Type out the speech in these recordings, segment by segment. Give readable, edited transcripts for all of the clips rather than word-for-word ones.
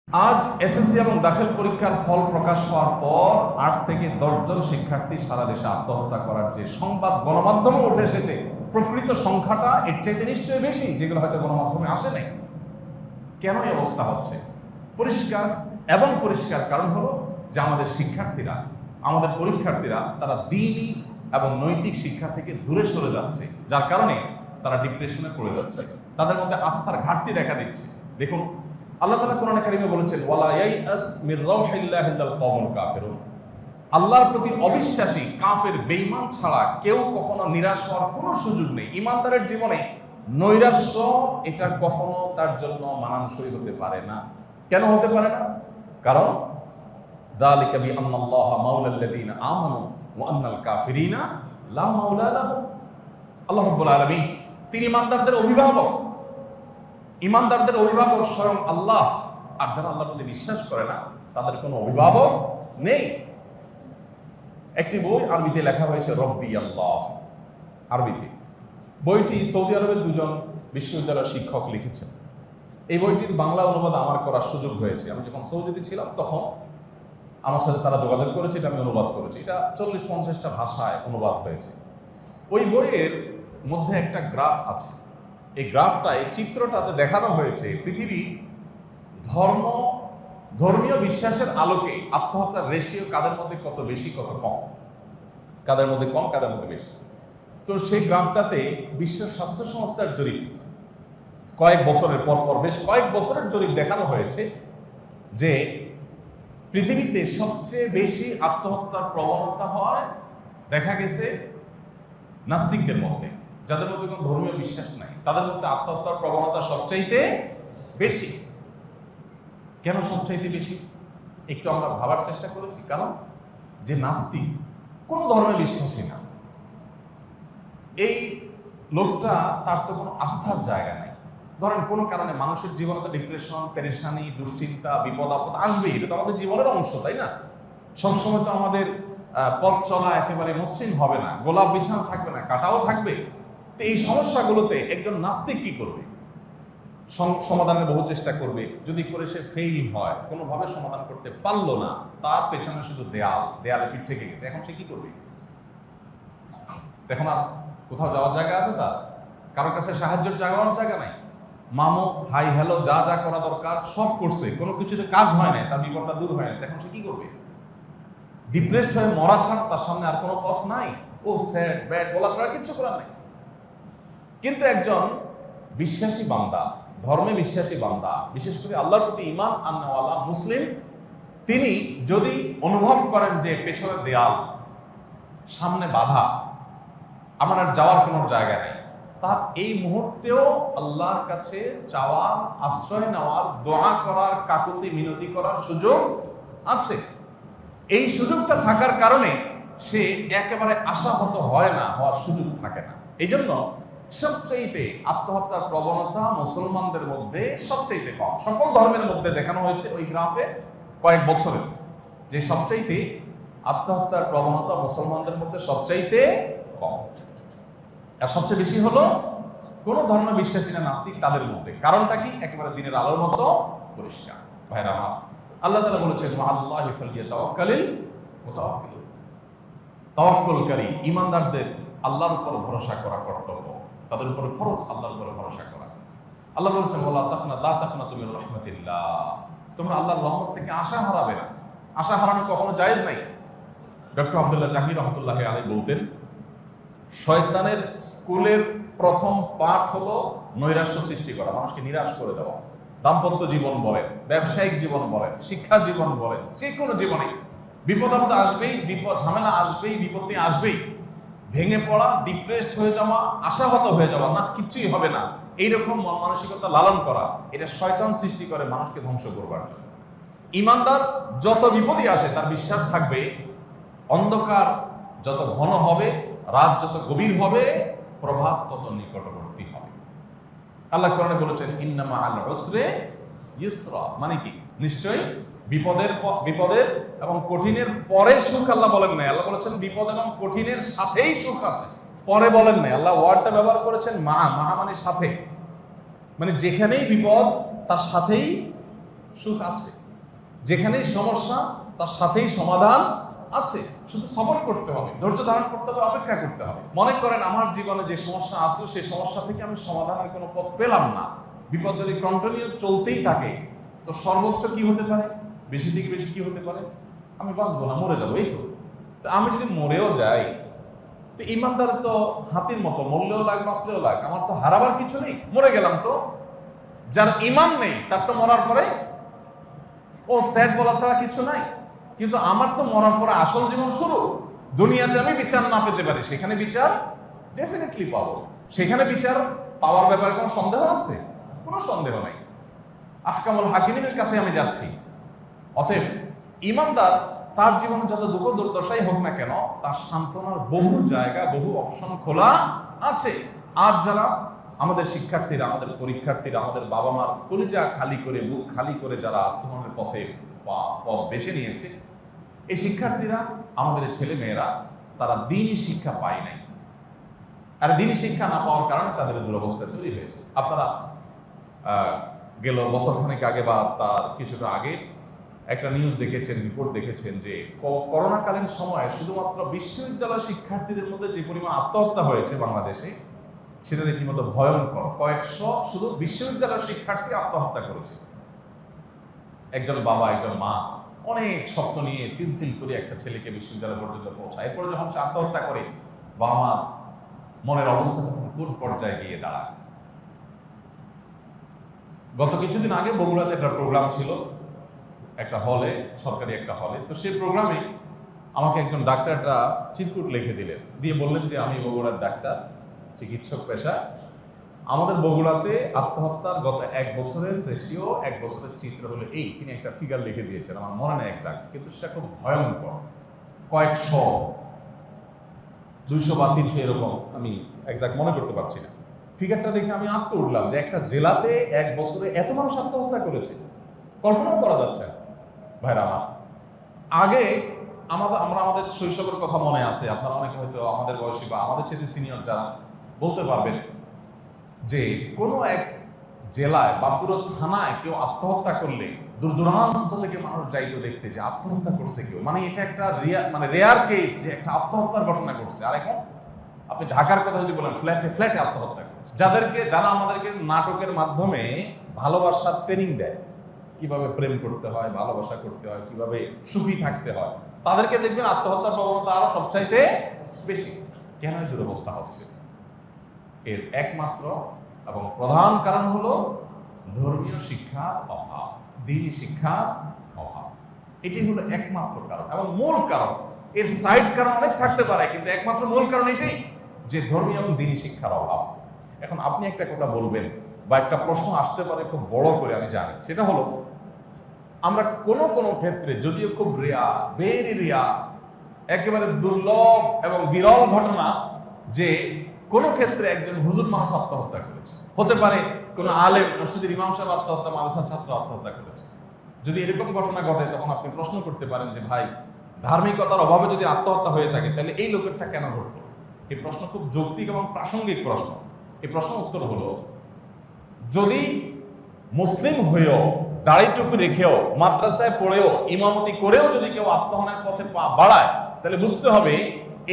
আজ এসএসসি এবং দাখিল পরীক্ষার ফল প্রকাশ হওয়ার পর ৮ থেকে ১০ জন শিক্ষার্থী সারা দেশে আত্মহত্যা করার যে সংবাদ গণমাধ্যমে উঠে এসেছে, প্রকৃত সংখ্যাটা এর চাইতে নিশ্চয়ই বেশি, যেগুলো হয়তো গণমাধ্যমে আসে নাই। কেন এই অবস্থা হচ্ছে? পরিষ্কার কারণ হলো যে আমাদের শিক্ষার্থীরা, আমাদের পরীক্ষার্থীরা তারা দ্বীনি এবং নৈতিক শিক্ষা থেকে দূরে সরে যাচ্ছে, যার কারণে তারা ডিপ্রেশনে পড়ে যাচ্ছে, তাদের মধ্যে আস্থার ঘাটতি দেখা দিচ্ছে। দেখুন, আল্লাহ তাআলা কোরআনে কারিমে বলেছেন, ওয়ালা ইয়াইআস মির রাউহিল্লাহি ইল্লাল কওমুল কাফিরুন। আল্লাহর প্রতি অবিশ্বাসী কাফের বেঈমান ছাড়া কেউ কখনো নিরাশ হওয়ার কোনো সুযোগ নেই। ঈমানদারের জীবনে নৈরাশ্য এটা কখনো তার জন্য মানানসই হতে পারে না। কেন হতে পারে না? কারণ যালিকা বিআন্নাল্লাহা মাওলাল্লাযীনা আমানু ওয়া আন্নাল কাফিরিনা লা মাওলা লাহুম। আল্লাহ রাব্বুল আলামিন তিনি ঈমানদারদের অভিভাবক। ঈমানদারদের অভিভাবক স্বয়ং আল্লাহ, আর যারা আল্লাহর প্রতি বিশ্বাস করে না তাদের কোনো অভিভাবক নেই। একটি বই আরবিতে লেখা হয়েছে, রব্বি আল্লাহ, আরবিতে। বইটি সৌদি আরবের দুজন বিশ্ববিদ্যালয়ের শিক্ষক লিখেছেন। এই বইটির বাংলা অনুবাদ আমার করার সুযোগ হয়েছে। আমি যখন সৌদিতে ছিলাম তখন আমার সাথে তারা যোগাযোগ করেছে, এটা আমি অনুবাদ করেছি। এটা 40-50টা ভাষায় অনুবাদ হয়েছে। ওই বইয়ের মধ্যে একটা গ্রাফ আছে। এই গ্রাফটা, এই চিত্রটাতে দেখানো হয়েছে পৃথিবী ধর্মীয় বিশ্বাসের আলোকে আত্মহত্যার রেশিও কাদের মধ্যে কত বেশি, কত কম, কাদের মধ্যে কম, কাদের মধ্যে বেশি। তো সেই গ্রাফটাতে বিশ্ব স্বাস্থ্য সংস্থার জরিপ, কয়েক বছরের পর বেশ কয়েক বছরের জরিপ দেখানো হয়েছে যে পৃথিবীতে সবচেয়ে বেশি আত্মহত্যার প্রবণতা হয়, দেখা গেছে নাস্তিকদের মধ্যে, যাদের মধ্যে কোনো ধর্মীয় বিশ্বাস নাই, তাদের মধ্যে আত্মহত্যার প্রবণতা সবচাইতে বেশি। কেন সবচাইতে বেশি? একটু আমরা ভাবার চেষ্টা করেছি। কারণ যে নাস্তিক, কোনো ধর্মে বিশ্বাসী না, এই লোকটা, তার তো কোনো আস্থার জায়গা নাই। ধরেন কোনো কারণে মানুষের জীবনে তো ডিপ্রেশন, পেরেশানি, দুশ্চিন্তা, বিপদ আপদ আসবেই। এটা তো আমাদের জীবনের অংশ, তাই না? সবসময় তো আমাদের পথ চলা একেবারে মসৃণ হবে না, গোলাপ বিছানা থাকবে না, কাটাও থাকবে। তো এই সমস্যাগুলোতে একজন নাস্তিক কি করবে? সমাধানের বহু চেষ্টা করবে। যদি করে সে ফেইল হয়, কোনোভাবে সমাধান করতে পারলো না, তার পেছনে শুধু দেয়ালে পিঠ থেকে গেছে, এখন সে কি করবে? এখন আর কোথাও যাওয়ার জায়গা আছে? তার কারোর কাছে সাহায্যের জায়গা নাই। মামু হাই হ্যালো যা যা করা দরকার সব করছে, কোনো কিছুতে কাজ হয় না, তার বিপদটা দূর হয় না। এখন সে কি করবে? ডিপ্রেসড হয়ে মরা ছাড়া তার সামনে আর কোনো পথ নাই। ও স্যাড ব্যাড বলা ছাড়া কিচ্ছু করার নাই। কিন্তু একজন বিশ্বাসী বান্দা, ধর্মে বিশ্বাসী বান্দা, বিশেষ করে আল্লাহর প্রতি ঈমান আননেওয়ালা মুসলিম, তিনি যদি অনুভব করেন যে পেছনে দেয়াল, সামনে বাধা, আমার আর যাওয়ার কোনো জায়গা নেই, তার এই মুহূর্তেও আল্লাহর কাছে চাওয়ার, আশ্রয় নেওয়ার, দোয়া করার, কাকুতি মিনতি করার সুযোগ আছে। এই সুযোগটা থাকার কারণে সে একেবারে আশাহত হয় না, হওয়ার সুযোগ থাকে না। এই জন্য সবচাইতে আত্মহত্যার প্রবণতা মুসলমানদের মধ্যে সবচাইতে কম। সকল ধর্মের মধ্যে দেখানো হয়েছে ওই গ্রাফে কয়েক বছরে, যে সবচাইতে আত্মহত্যার প্রবণতা মুসলমানদের মধ্যে সবচাইতে কম। আর সবচেয়ে বেশি হলো কোনো ধর্ম বিশ্বাসী না নাস্তিক, তাদের মধ্যে। কারণটা কি? একেবারে দিনের আলোর মতো পরিষ্কার। ভাইরা আমার, আল্লাহ তাআলা বলেছেন, আল্লাহি ফালইয়াতাওয়াক্কালিল মুতাওয়াক্কিলুন। তাওয়াক্কুলকারী ঈমানদারদের আল্লাহর উপর ভরসা করা কর্তব্য, তাদের উপরে ফরজ আল্লাহর উপরে ভরসা করা। আল্লাহ বলেছেন, ওয়ালা তাকনাতু মির রাহমাতিল্লাহ, তোমরা আল্লাহর রহমত থেকে আশা হারাবে না। আশা হারানো কখনো জায়েজ নাই। ডক্টর আব্দুল্লাহ জাহির রহমতুল্লাহি আলাইহি বলতেন, শয়তানের স্কুলের প্রথম পাঠ হলো নৈরাশ্য সৃষ্টি করা, মানুষকে নিরাশ করে দেওয়া। দাম্পত্য জীবন বলেন, ব্যবসায়িক জীবন বলেন, শিক্ষা জীবন বলেন, যে কোনো জীবনে বিপদ আপদ আসবেই, ঝামেলা আসবেই, বিপত্তি আসবেই। ভেঙে পড়া, ডিপ্রেসড হয়ে যাওয়া, আশাহত হয়ে যাওয়া, না কিচ্ছুই হবে না, এইরকম মন মানসিকতা লালন করা, এটা শয়তান সৃষ্টি করে মানুষকে ধ্বংস করবার জন্য। ঈমানদার যত বিপদই আসে তার বিশ্বাস থাকবে, অন্ধকার যত ঘন হবে, রাত যত গভীর হবে, প্রভাত তত নিকটবর্তী হবে। আল্লাহ কোরআনে বলেছেন, ইন্নামা আল উসরে ইউসরা, মানে কি? নিশ্চয়ই বিপদের এবং কঠিনের পরে সুখ আল্লাহ বলেন নাই। আল্লাহ বলেছেন বিপদ এবং কঠিনের সাথেই সুখ আছে, পরে বলেন নাই। আল্লাহ ওয়ার্ডটা ব্যবহার করেছেন মা মানে সাথে, মানে যেখানেই বিপদ তার সাথেই সুখ আছে। যেখানেই সমস্যা তার সাথেই সমাধান আছে, শুধু সবর করতে হবে, ধৈর্য ধারণ করতে হবে, অপেক্ষা করতে হবে। মনে করেন আমার জীবনে যে সমস্যা আসলো সেই সমস্যা থেকে আমি সমাধানের কোনো পথ পেলাম না, বিপদ যদি কন্টিনিউ চলতেই থাকে তো সর্বোচ্চ কি হতে পারে, বেশি থেকে বেশি কি হতে পারে, আমি বাঁচবো না, মরে যাবো। এই তো আমি যদি মরেও যাই তো ইমানদার তো হাতির মতো, মরলেও লাগ বাঁচলেও লাগ, আমার তো হারাবার কিছু নেই, মরে গেলাম তো। যার ইমান নেই তার তো মরার পরে ও স্যাড বলা ছাড়া কিছু নাই। কিন্তু আমার তো মরার পরে আসল জীবন শুরু। দুনিয়াতে আমি বিচার না পেতে পারি, সেখানে বিচার ডেফিনেটলি পাবো। সেখানে বিচার পাওয়ার ব্যাপারে কোনো সন্দেহ আছে? কোনো সন্দেহ নাই। আহকামুল হাকিমের কাছে আমি যাচ্ছি। অতএব ইমানদার তার জীবনে যত দুঃখ দুর্দশাই হোক না কেন, তার সান্ত্বনার বহু জায়গা, বহু অপশন খোলা আছে। আর যারা আমাদের শিক্ষার্থীরা, আমাদের পরীক্ষার্থীরা, আমাদের বাবা মার কলিজা খালি করে, বুক খালি করে যারা আত্মহননের পথে পথ বেছে নিয়েছে, এই শিক্ষার্থীরা, আমাদের ছেলে মেয়েরা, তারা দিনই শিক্ষা পায় নাই। আর দিনই শিক্ষা না পাওয়ার কারণে তাদের দুরবস্থা তৈরি হয়েছে। আপনারা গেল বছরখানেক আগে বা তার কিছুটা আগে একটা নিউজ দেখেছেন, রিপোর্ট দেখেছেন যে করোনাকালীন সময়ে শুধুমাত্র বিশ্ববিদ্যালয় শিক্ষার্থীদের মধ্যে যে পরিমাণ আত্মহত্যা হয়েছে বাংলাদেশে, সেটা রীতিমতো ভয়ঙ্কর। কয়েকশো শুধু বিশ্ববিদ্যালয় শিক্ষার্থী আত্মহত্যা করেছে। একজন বাবা, একজন মা অনেক স্বপ্ন নিয়ে তিল করে একটা ছেলেকে বিশ্ববিদ্যালয় পর্যন্ত পৌঁছায়। এরপরে যখন সে আত্মহত্যা করে, বাবা মার মনের অবস্থা তখন কোন পর্যায়ে গিয়ে দাঁড়ায়। গত কিছুদিন আগে বগুড়াতে একটা প্রোগ্রাম ছিল, একটা হলে, সরকারি একটা হলে। তো সেই প্রোগ্রামে আমাকে একজন ডাক্তার একটা চিরকুট লিখে দিলেন, দিয়ে বললেন যে আমি বগুড়ার ডাক্তার, চিকিৎসক পেশা। আমাদের বগুড়াতে আত্মহত্যার গত 1 বছরের রেশিও, 1 বছরের চিত্র হলো এই। তিনি একটা ফিগার লিখে দিয়েছেন, আমার মনে নেই এক্সাক্ট, কিন্তু সেটা খুব ভয়ঙ্কর। কয়েকশো, 200 বা 300 এরকম, আমি এক্সাক্ট মনে করতে পারছি না। ফিগারটা দেখে আমি আটকে উঠলাম যে একটা জেলাতে 1 বছরে এত মানুষ আত্মহত্যা করেছে, কল্পনাও করা যাচ্ছে না। ভাইরা আমার, আগে আমরা আমাদের শৈশবের কথা মনে আছে, আপনারা অনেকে হয়তো আমাদের বয়সী বা আমাদের চেয়ে সিনিয়র যারা বলতে পারবেন যে কোনো এক জেলায় বা পুরো থানায় কেউ আত্মহত্যা করলে দূর দূরান্ত থেকে মানুষ যাইতো দেখতে যে আত্মহত্যা করছে কেউ। মানে এটা একটা রেয়ার কেস যে একটা আত্মহত্যার ঘটনা ঘটছে। আর এখন আপনি ঢাকার কথা যদি বলেন, ফ্ল্যাটে ফ্ল্যাটে আত্মহত্যা করছে। যারা আমাদেরকে নাটকের মাধ্যমে ভালোবাসার ট্রেনিং দেয়, কিভাবে প্রেম করতে হয়, ভালোবাসা করতে হয়, কিভাবে সুখী থাকতে হয়, তাদেরকে দেখবেন আত্মহত্যার প্রবণতা আরো সবচাইতে বেশি। কেন এই দুরবস্থা হচ্ছে? এর একমাত্র এবং প্রধান কারণ হলো ধর্মীয় শিক্ষার অভাব, দ্বীনি শিক্ষার অভাব। এটি হলো একমাত্র কারণ এবং মূল কারণ। এর সাইড কারণ অনেক থাকতে পারে, কিন্তু একমাত্র মূল কারণ এটাই যে ধর্মীয় এবং দ্বীনি শিক্ষার অভাব। এখন আপনি একটা কথা বলবেন বা একটা প্রশ্ন আসতে পারে খুব বড় করে, আমি জানি, সেটা হলো আমরা কোনো কোনো ক্ষেত্রে, যদিও খুব ভেরি রেয়ার, একেবারে দুর্লভ এবং বিরল ঘটনা যে কোনো ক্ষেত্রে একজন হুজুর মানুষ আত্মহত্যা করেছে। হতে পারে কোনো আলেম, মসজিদের ইমাম সাহেব আত্মহত্যা, মাদ্রাসার ছাত্র আত্মহত্যা করেছে। যদি এরকম ঘটনা ঘটে তখন আপনি প্রশ্ন করতে পারেন যে ভাই, ধার্মিকতার অভাবে যদি আত্মহত্যা হয়ে থাকে তাহলে এই লোকেরটা কেন ঘটলো? এই প্রশ্ন খুব যৌক্তিক এবং প্রাসঙ্গিক প্রশ্ন। এই প্রশ্ন উত্তর হলো, যদি মুসলিম হয়েও, দাড়ি টুপি রেখেও, মাদ্রাসায় পড়েও, ইমামতি করেও যদি কেউ আত্মহননের পথে পা বাড়ায়, তাহলে বুঝতে হবে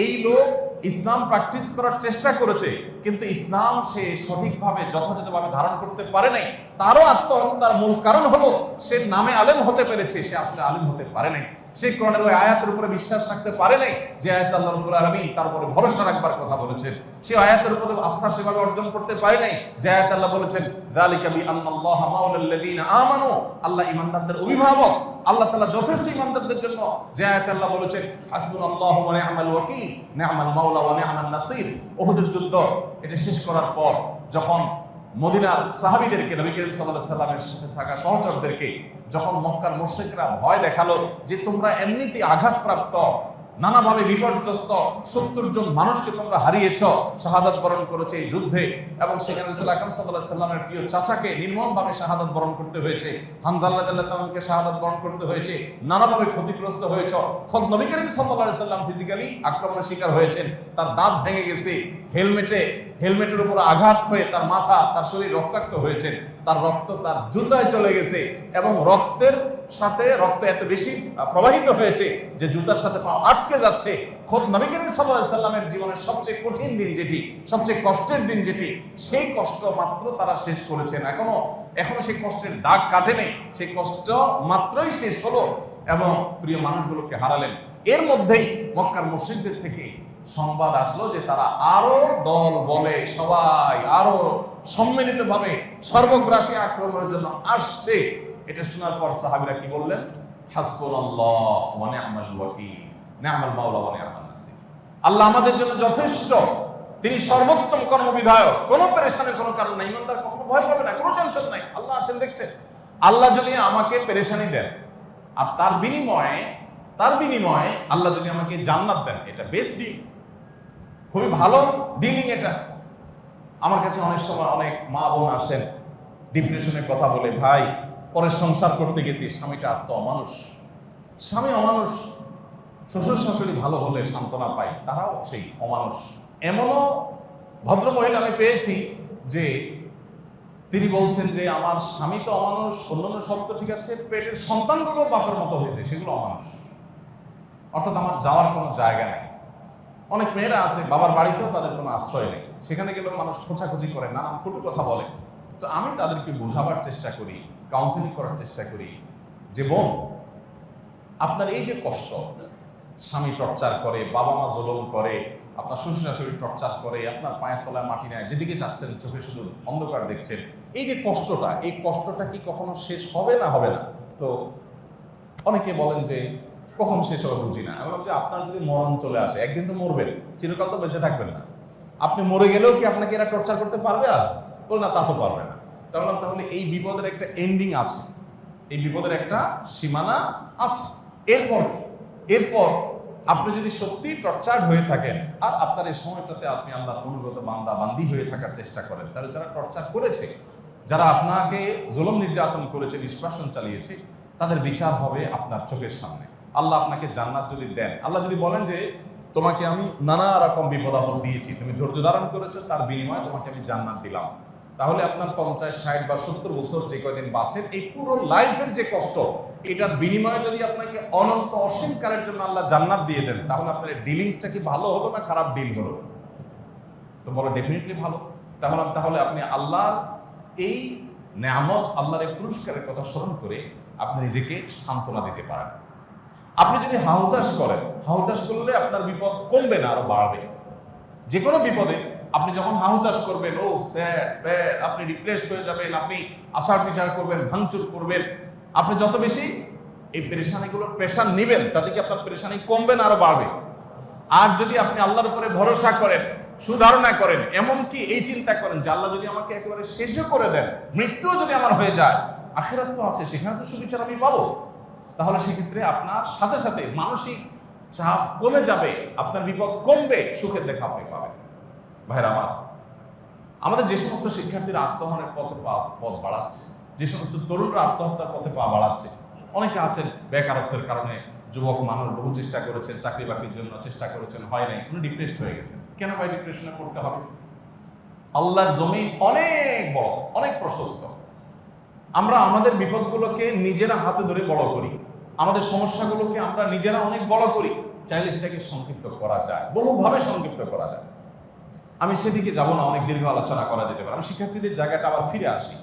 এই লোক ইসলাম প্র্যাকটিস করার চেষ্টা করেছে, কিন্তু ইসলাম সে সঠিকভাবে যথাযথভাবে ধারণ করতে পারে নাই। তারও আত্মহত্যার মূল কারণ হলো সে নামে আলেম হতে পেরেছে, সে আসলে আলেম হতে পারে নাই। সে কোরআনের ওই আয়াতের উপরে বিশ্বাস রাখতে পারে নাই যে আয়াত আল্লাহ রাব্বুল আলামিন তার উপরে ভরসা রাখবার কথা বলেছেন। সে আয়াতের উপরে আস্থা সেভাবে অর্জন করতে পারে নাই যে আয়াত আল্লাহ বলেছেন যালিকা বিআন্নাল্লাহা মাওলাল্লাযীনা আমানু, আল্লাহ ঈমানদারদের অভিভাবক। আল্লাহ তাআলা যথেষ্ট ঈমানদারদের জন্য যে আয়াত আল্লাহ বলেছেন হাসবুনাল্লাহু ওয়া নি'মাল ওয়াকিল, নি'মাল মাওলা ওয়া নি'মান নাসির। উহুদের যুদ্ধ এটা শেষ করার পর যখন মদিনার সাহাবীদেরকে, নবী করিম সাল্লাল্লাহু আলাইহি সাল্লামের সাথে থাকা সহচরদেরকে যখন মক্কার মুশরিকরা ভয় দেখালো যে তোমরা এমনিতেই আঘাতপ্রাপ্ত, নানাভাবে বিপর্যস্ত 70 জন মানুষকে তোমরা হারিয়েছ, শাহাদাত বরণ করেছে এই যুদ্ধে, এবং সেখানে রাসূল আকরাম সাল্লাল্লাহু আলাইহি সাল্লামের প্রিয় চাচাকে নির্মমভাবে শাহাদাত বরণ করতে হয়েছে, হামজা রাদিয়াল্লাহু তাআলাকে শাহাদাত বরণ করতে হয়েছে, নানাভাবে ক্ষতিগ্রস্ত হয়েছ। খোদ নবী করিম সাল্লাল্লাহু আলাইহি সাল্লাম ফিজিক্যালি আক্রমণের শিকার হয়েছেন, তার দাঁত ভেঙে গেছে, হেলমেটে হেলমেটের উপর আঘাত হয়ে তার মাথা, তার শরীর রক্তাক্ত হয়েছে, তার রক্ত তার জুতায় চলে গেছে এবং রক্তের সাথে রক্ত এত বেশি প্রবাহিত হয়েছে যে জুতার সাথে পা আটকে যাচ্ছে। খোদ নবী করিম সাল্লাল্লাহু আলাইহি সাল্লামের জীবনের সবচেয়ে কঠিন দিন যেটি, সবচেয়ে কষ্টের দিন যেটি, সেই কষ্ট মাত্র তারা শেষ করেছেন। এখনো সেই কষ্টের দাগ কাটেনি, সেই কষ্ট মাত্রই শেষ হলো এবং প্রিয় মানুষগুলোকে হারালেন। এর মধ্যেই মক্কার মুশরিকদের থেকে সংবাদ আসলো যে তারা আরো দল বলে সবাই আরো সম্মিলিতভাবে সর্বগ্রাসী আক্রমণের জন্য আসছে। এটা শোনার পর সাহাবীরা কি বললেন? হাসবুনাল্লাহ ওয়া নি'মাল ওয়াকিল, নি'মাল মাওলা ওয়া নি'মান নাসির। আল্লাহ আমাদের জন্য যথেষ্ট, তিনি সর্বোত্তম কর্মবিধায়ক। কোনো পেরেশানি কোনো কারণ নাই, ইমানদার কখনো ভয় পাবে না, কোনো টেনশন নাই। আল্লাহ আছেন, দেখছেন। আল্লাহ যদি আমাকে পেরেশানি দেন আর তার বিনিময়ে আল্লাহ যদি আমাকে জান্নাত দেন, এটা বেস্ট ডিল, খুবই ভালো ডিলিং এটা। আমার কাছে অনেক সময় অনেক মা বোন আসেন ডিপ্রেশনের কথা বলে, ভাই পরের সংসার করতে গেছি, স্বামীটা আস্ত অমানুষ, স্বামী অমানুষ, শ্বশুর শাশুড়ি ভালো হলে সান্ত্বনা পাই, তারাও সেই অমানুষ। এমনও ভদ্র মহিলা আমি পেয়েছি যে তিনি বলছেন যে আমার স্বামী তো অমানুষ, অন্যান্য সব তো ঠিক আছে, পেটের সন্তানগুলো বাপের মতো হয়েছে, সেগুলো অমানুষ। অর্থাৎ আমার যাওয়ার কোনো জায়গা নেই। অনেক মেয়েরা আছে বাবার বাড়িতেও তাদের কোনো আশ্রয় নেই, সেখানে গেলেও মানুষ খোঁচাখুচি করে, নানান কটু কথা বলে। তো আমি তাদেরকে বোঝাবার চেষ্টা করি, কাউন্সিলিং করার চেষ্টা করি যে বোন, আপনার এই যে কষ্ট, স্বামী টর্চার করে, বাবা মা জুলুম করে, আপনার শ্বশুর শাশুড়ি টর্চার করে, আপনার পায়ের তলায় মাটি নেয়, যেদিকে যাচ্ছেন চোখে শুধু অন্ধকার দেখছেন, এই যে কষ্টটা, এই কষ্টটা কি কখনো শেষ হবে না? হবে না। তো অনেকে বলেন যে কখন শেষ হবে বুঝি না। আমি বললাম যে আপনার যদি মরণ চলে আসে, একদিন তো মরবেন, চিরকাল তো বেঁচে থাকবেন না। আপনি মরে গেলেও কি আপনাকে এরা টর্চার করতে পারবে? আর বল না, তা তো পারবে না। তাহলে এই বিপদের একটা এন্ডিং আছে, এই বিপদের একটা সীমানা আছে। এরপর আপনি যদি সত্যি টর্চার হয়ে থাকেন আর আপনার এই সময়টাতে আপনি আল্লাহর অনুগত বান্দা বান্দি হয়ে থাকার চেষ্টা করেন, তাহলে যারা টর্চার করেছে, যারা আপনাকে জুলুম নির্যাতন করেছে, নিষ্পাষণ চালিয়েছে, তাদের বিচার হবে আপনার চোখের সামনে। আল্লাহ আপনাকে জান্নাত যদি দেন, আল্লাহ যদি বলেন যে তোমাকে আমি নানা রকম বিপদ আপদ দিয়েছি, তুমি ধৈর্য ধারণ করেছো, তার বিনিময়ে তোমাকে আমি জান্নাত দিলাম, তাহলে আপনার 50, 60 বা 70 বছর যে কয়দিন বাঁচেন, এই পুরো লাইফের যে কষ্ট, এটার বিনিময়ে যদি আপনাকে অনন্ত অসীম কালের জন্য আল্লাহ জান্নাত দিয়ে দেন, তাহলে আপনার ডিলিংসটা কি ভালো হলো না খারাপ ডিল হলো? তো বলো ডেফিনেটলি ভালো। তাহলে আপনি আল্লাহর এই নেয়ামত, আল্লাহর এই পুরস্কারের কথা স্মরণ করে আপনি নিজেকে সান্ত্বনা দিতে পারেন। আপনি যদি হাহুতাশ করেন, হাহুতাশ করলে আপনার বিপদ কমবে না, আরো বাড়বে। যে কোনো বিপদে আপনি যখন হাহুতাশ করবেন, ও স্যাড ব্যাড, আপনি ডিপ্রেসড হয়ে যাবেন, আপনি আচার বিচার করবেন, ভাঙচুর করবেন, আপনি যত বেশি এই পেরেশানিগুলোর প্রেশার নেবেন, তাতে কি আপনার পেরেশানি কমবে না আরো বাড়বে? আর যদি আপনি আল্লাহর উপরে ভরসা করেন, সুধারণা করেন, এমনকি এই চিন্তা করেন যে আল্লাহ যদি আমাকে একেবারে শেষও করে দেন, মৃত্যুও যদি আমার হয়ে যায়, আখিরাত তো আছে, সেখানে তো সুবিচার আমি পাবো, তাহলে সেক্ষেত্রে আপনার সাথে সাথে মানসিক চাপ কমে যাবে, আপনার বিপদ কমবে, সুখের দেখা আপনি পাবেন। ভাইরা আমার, আমাদের যে সমস্ত শিক্ষার্থীরা আত্মহননের পথ বাড়াচ্ছে, যে সমস্ত তরুণরা আত্মহত্যার পথে পা বাড়াচ্ছে, অনেকে আছেন বেকারত্বের কারণে, যুবক মানুষ বহু চেষ্টা করেছেন, চাকরি বাকরির জন্য চেষ্টা করেছেন, হয় নাই, উনি ডিপ্রেসড হয়ে গেছেন। কেন ভাই ডিপ্রেশনে পড়তে হবে? আল্লাহর জমিন অনেক বড়, অনেক প্রশস্ত। আমরা আমাদের বিপদগুলোকে নিজেরা হাতে ধরে বড় করি, আমাদের সমস্যাগুলোকে আমরা নিজেরা অনেক বড় করি। চাইলে সেটাকে সংক্ষিপ্ত করা যায়, বহুভাবে সংক্ষিপ্ত করা যায়। আমি সেদিকে যাব না, অনেক দীর্ঘ আলোচনা করা যেতে পারে। আমি শিক্ষার্থীদের জায়গাটা আবার ফিরে আসি।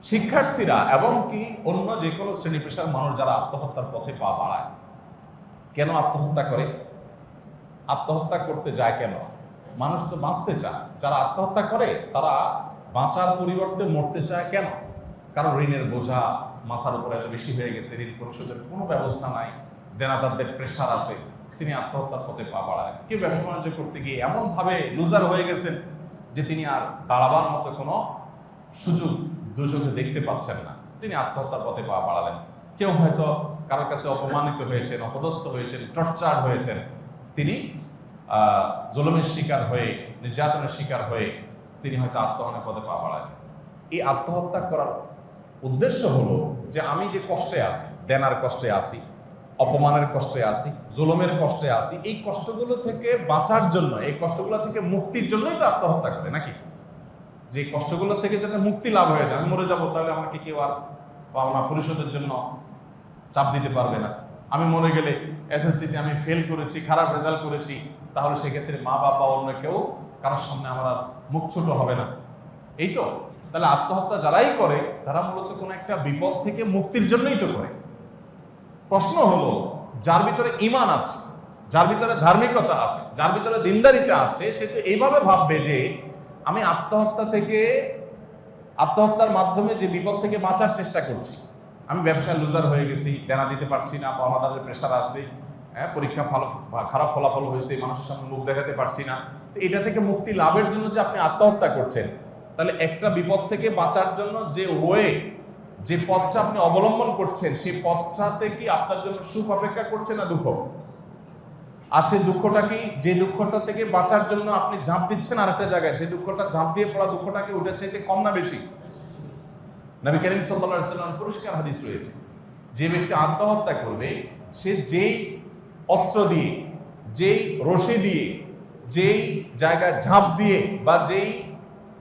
শিক্ষার্থীরা এবং কি অন্য যে কোনো শ্রেণী পেশার মানুষ যারা আত্মহত্যার পথে পা বাড়ায়, কেন আত্মহত্যা করে? আত্মহত্যা করতে যায় কেন? মানুষ তো বাঁচতে চায়। যারা আত্মহত্যা করে তারা বাঁচার পরিবর্তে মরতে চায় কেন? কারণ ঋণের বোঝা মাথার উপরে এত বেশি হয়ে গেছে, ঋণ পরিশোধের কোনো ব্যবস্থা নাই, দেনাদারদের প্রেশার আছে, তিনি আত্মহত্যার পথে পা বাড়ায়। কেউ ব্যবসা বাণিজ্য করতে গিয়ে এমনভাবে লুজার হয়ে গেছেন যে তিনি আর দাঁড়াবার মতো কোনো সুযোগ দুচোখে দেখতে পাচ্ছেন না, তিনি আত্মহত্যার পথে পা বাড়ালেন। কেউ হয়তো কারোর কাছে অপমানিত হয়েছেন, অপদস্থ হয়েছেন, টর্চার হয়েছেন, তিনি জুলুমের শিকার হয়ে, নির্যাতনের শিকার হয়ে তিনি হয়তো আত্মহননের পথে পা বাড়ালেন। এই আত্মহত্যা করার উদ্দেশ্য হলো যে আমি যে কষ্টে আছি, দেনার কষ্টে আছি, অপমানের কষ্টে আছি, জুলুমের কষ্টে আছি, এই কষ্টগুলো থেকে বাঁচার জন্য, এই কষ্টগুলো থেকে মুক্তির জন্যই তো আত্মহত্যা করে নাকি? যে কষ্টগুলো থেকে যাতে মুক্তি লাভ হয়ে যায়, আমি মরে যাবো তাহলে আমাকে কেউ আর পাওনা পরিশোধের জন্য চাপ দিতে পারবে না। আমি মরে গেলে এসএসসিতে আমি ফেল করেছি, খারাপ রেজাল্ট করেছি, তাহলে সেক্ষেত্রে মা বাবা অন্য কেউ কারোর সামনে আমার আর মুখ ছোট হবে না। এই তো, তাহলে আত্মহত্যা যারাই করে তারা মূলত কোনো একটা বিপদ থেকে মুক্তির জন্যই তো করে। প্রশ্ন হলো, যার ভিতরে ঈমান আছে, যার ভিতরে ধার্মিকতা আছে, যার ভিতরে দিনদারিতা আছে, সে তো এইভাবে ভাববে যে আমি আত্মহত্যার মাধ্যমে যে বিপদ থেকে বাঁচার চেষ্টা করছি, আমি ব্যবসায় লুজার হয়ে গেছি, দেনা দিতে পারছি না, পাওনাদারের প্রেশার আছে, পরীক্ষা খারাপ ফলাফল হয়েছে, মানুষের সামনে মুখ দেখাতে পারছি না, তো এটা থেকে মুক্তি লাভের জন্য যে আপনি আত্মহত্যা করছেন, তাহলে একটা বিপদ থেকে বাঁচার জন্য যে পথটা আপনি অবলম্বন করছেন, সেই পথটাতে কি আপনার জন্য সুখ অপেক্ষা করছে না দুঃখ? আর সেই দুঃখটা কি, যে দুঃখটা থেকে বাঁচার জন্য আপনি ঝাঁপ দিচ্ছেন আরেকটা জায়গায়, সেই দুঃখটা ঝাঁপ দিয়ে পড়া দুঃখটা কি ওটার চাইতে কম না বেশি? নবী করিম সাল্লাল্লাহু আলাইহি ওয়াসাল্লাম পরিষ্কার হাদিস রয়েছে, যে ব্যক্তি আত্মহত্যা করবে সে যেই অস্ত্র দিয়ে, যেই রশি দিয়ে, যেই জায়গায় ঝাঁপ দিয়ে, বা যেই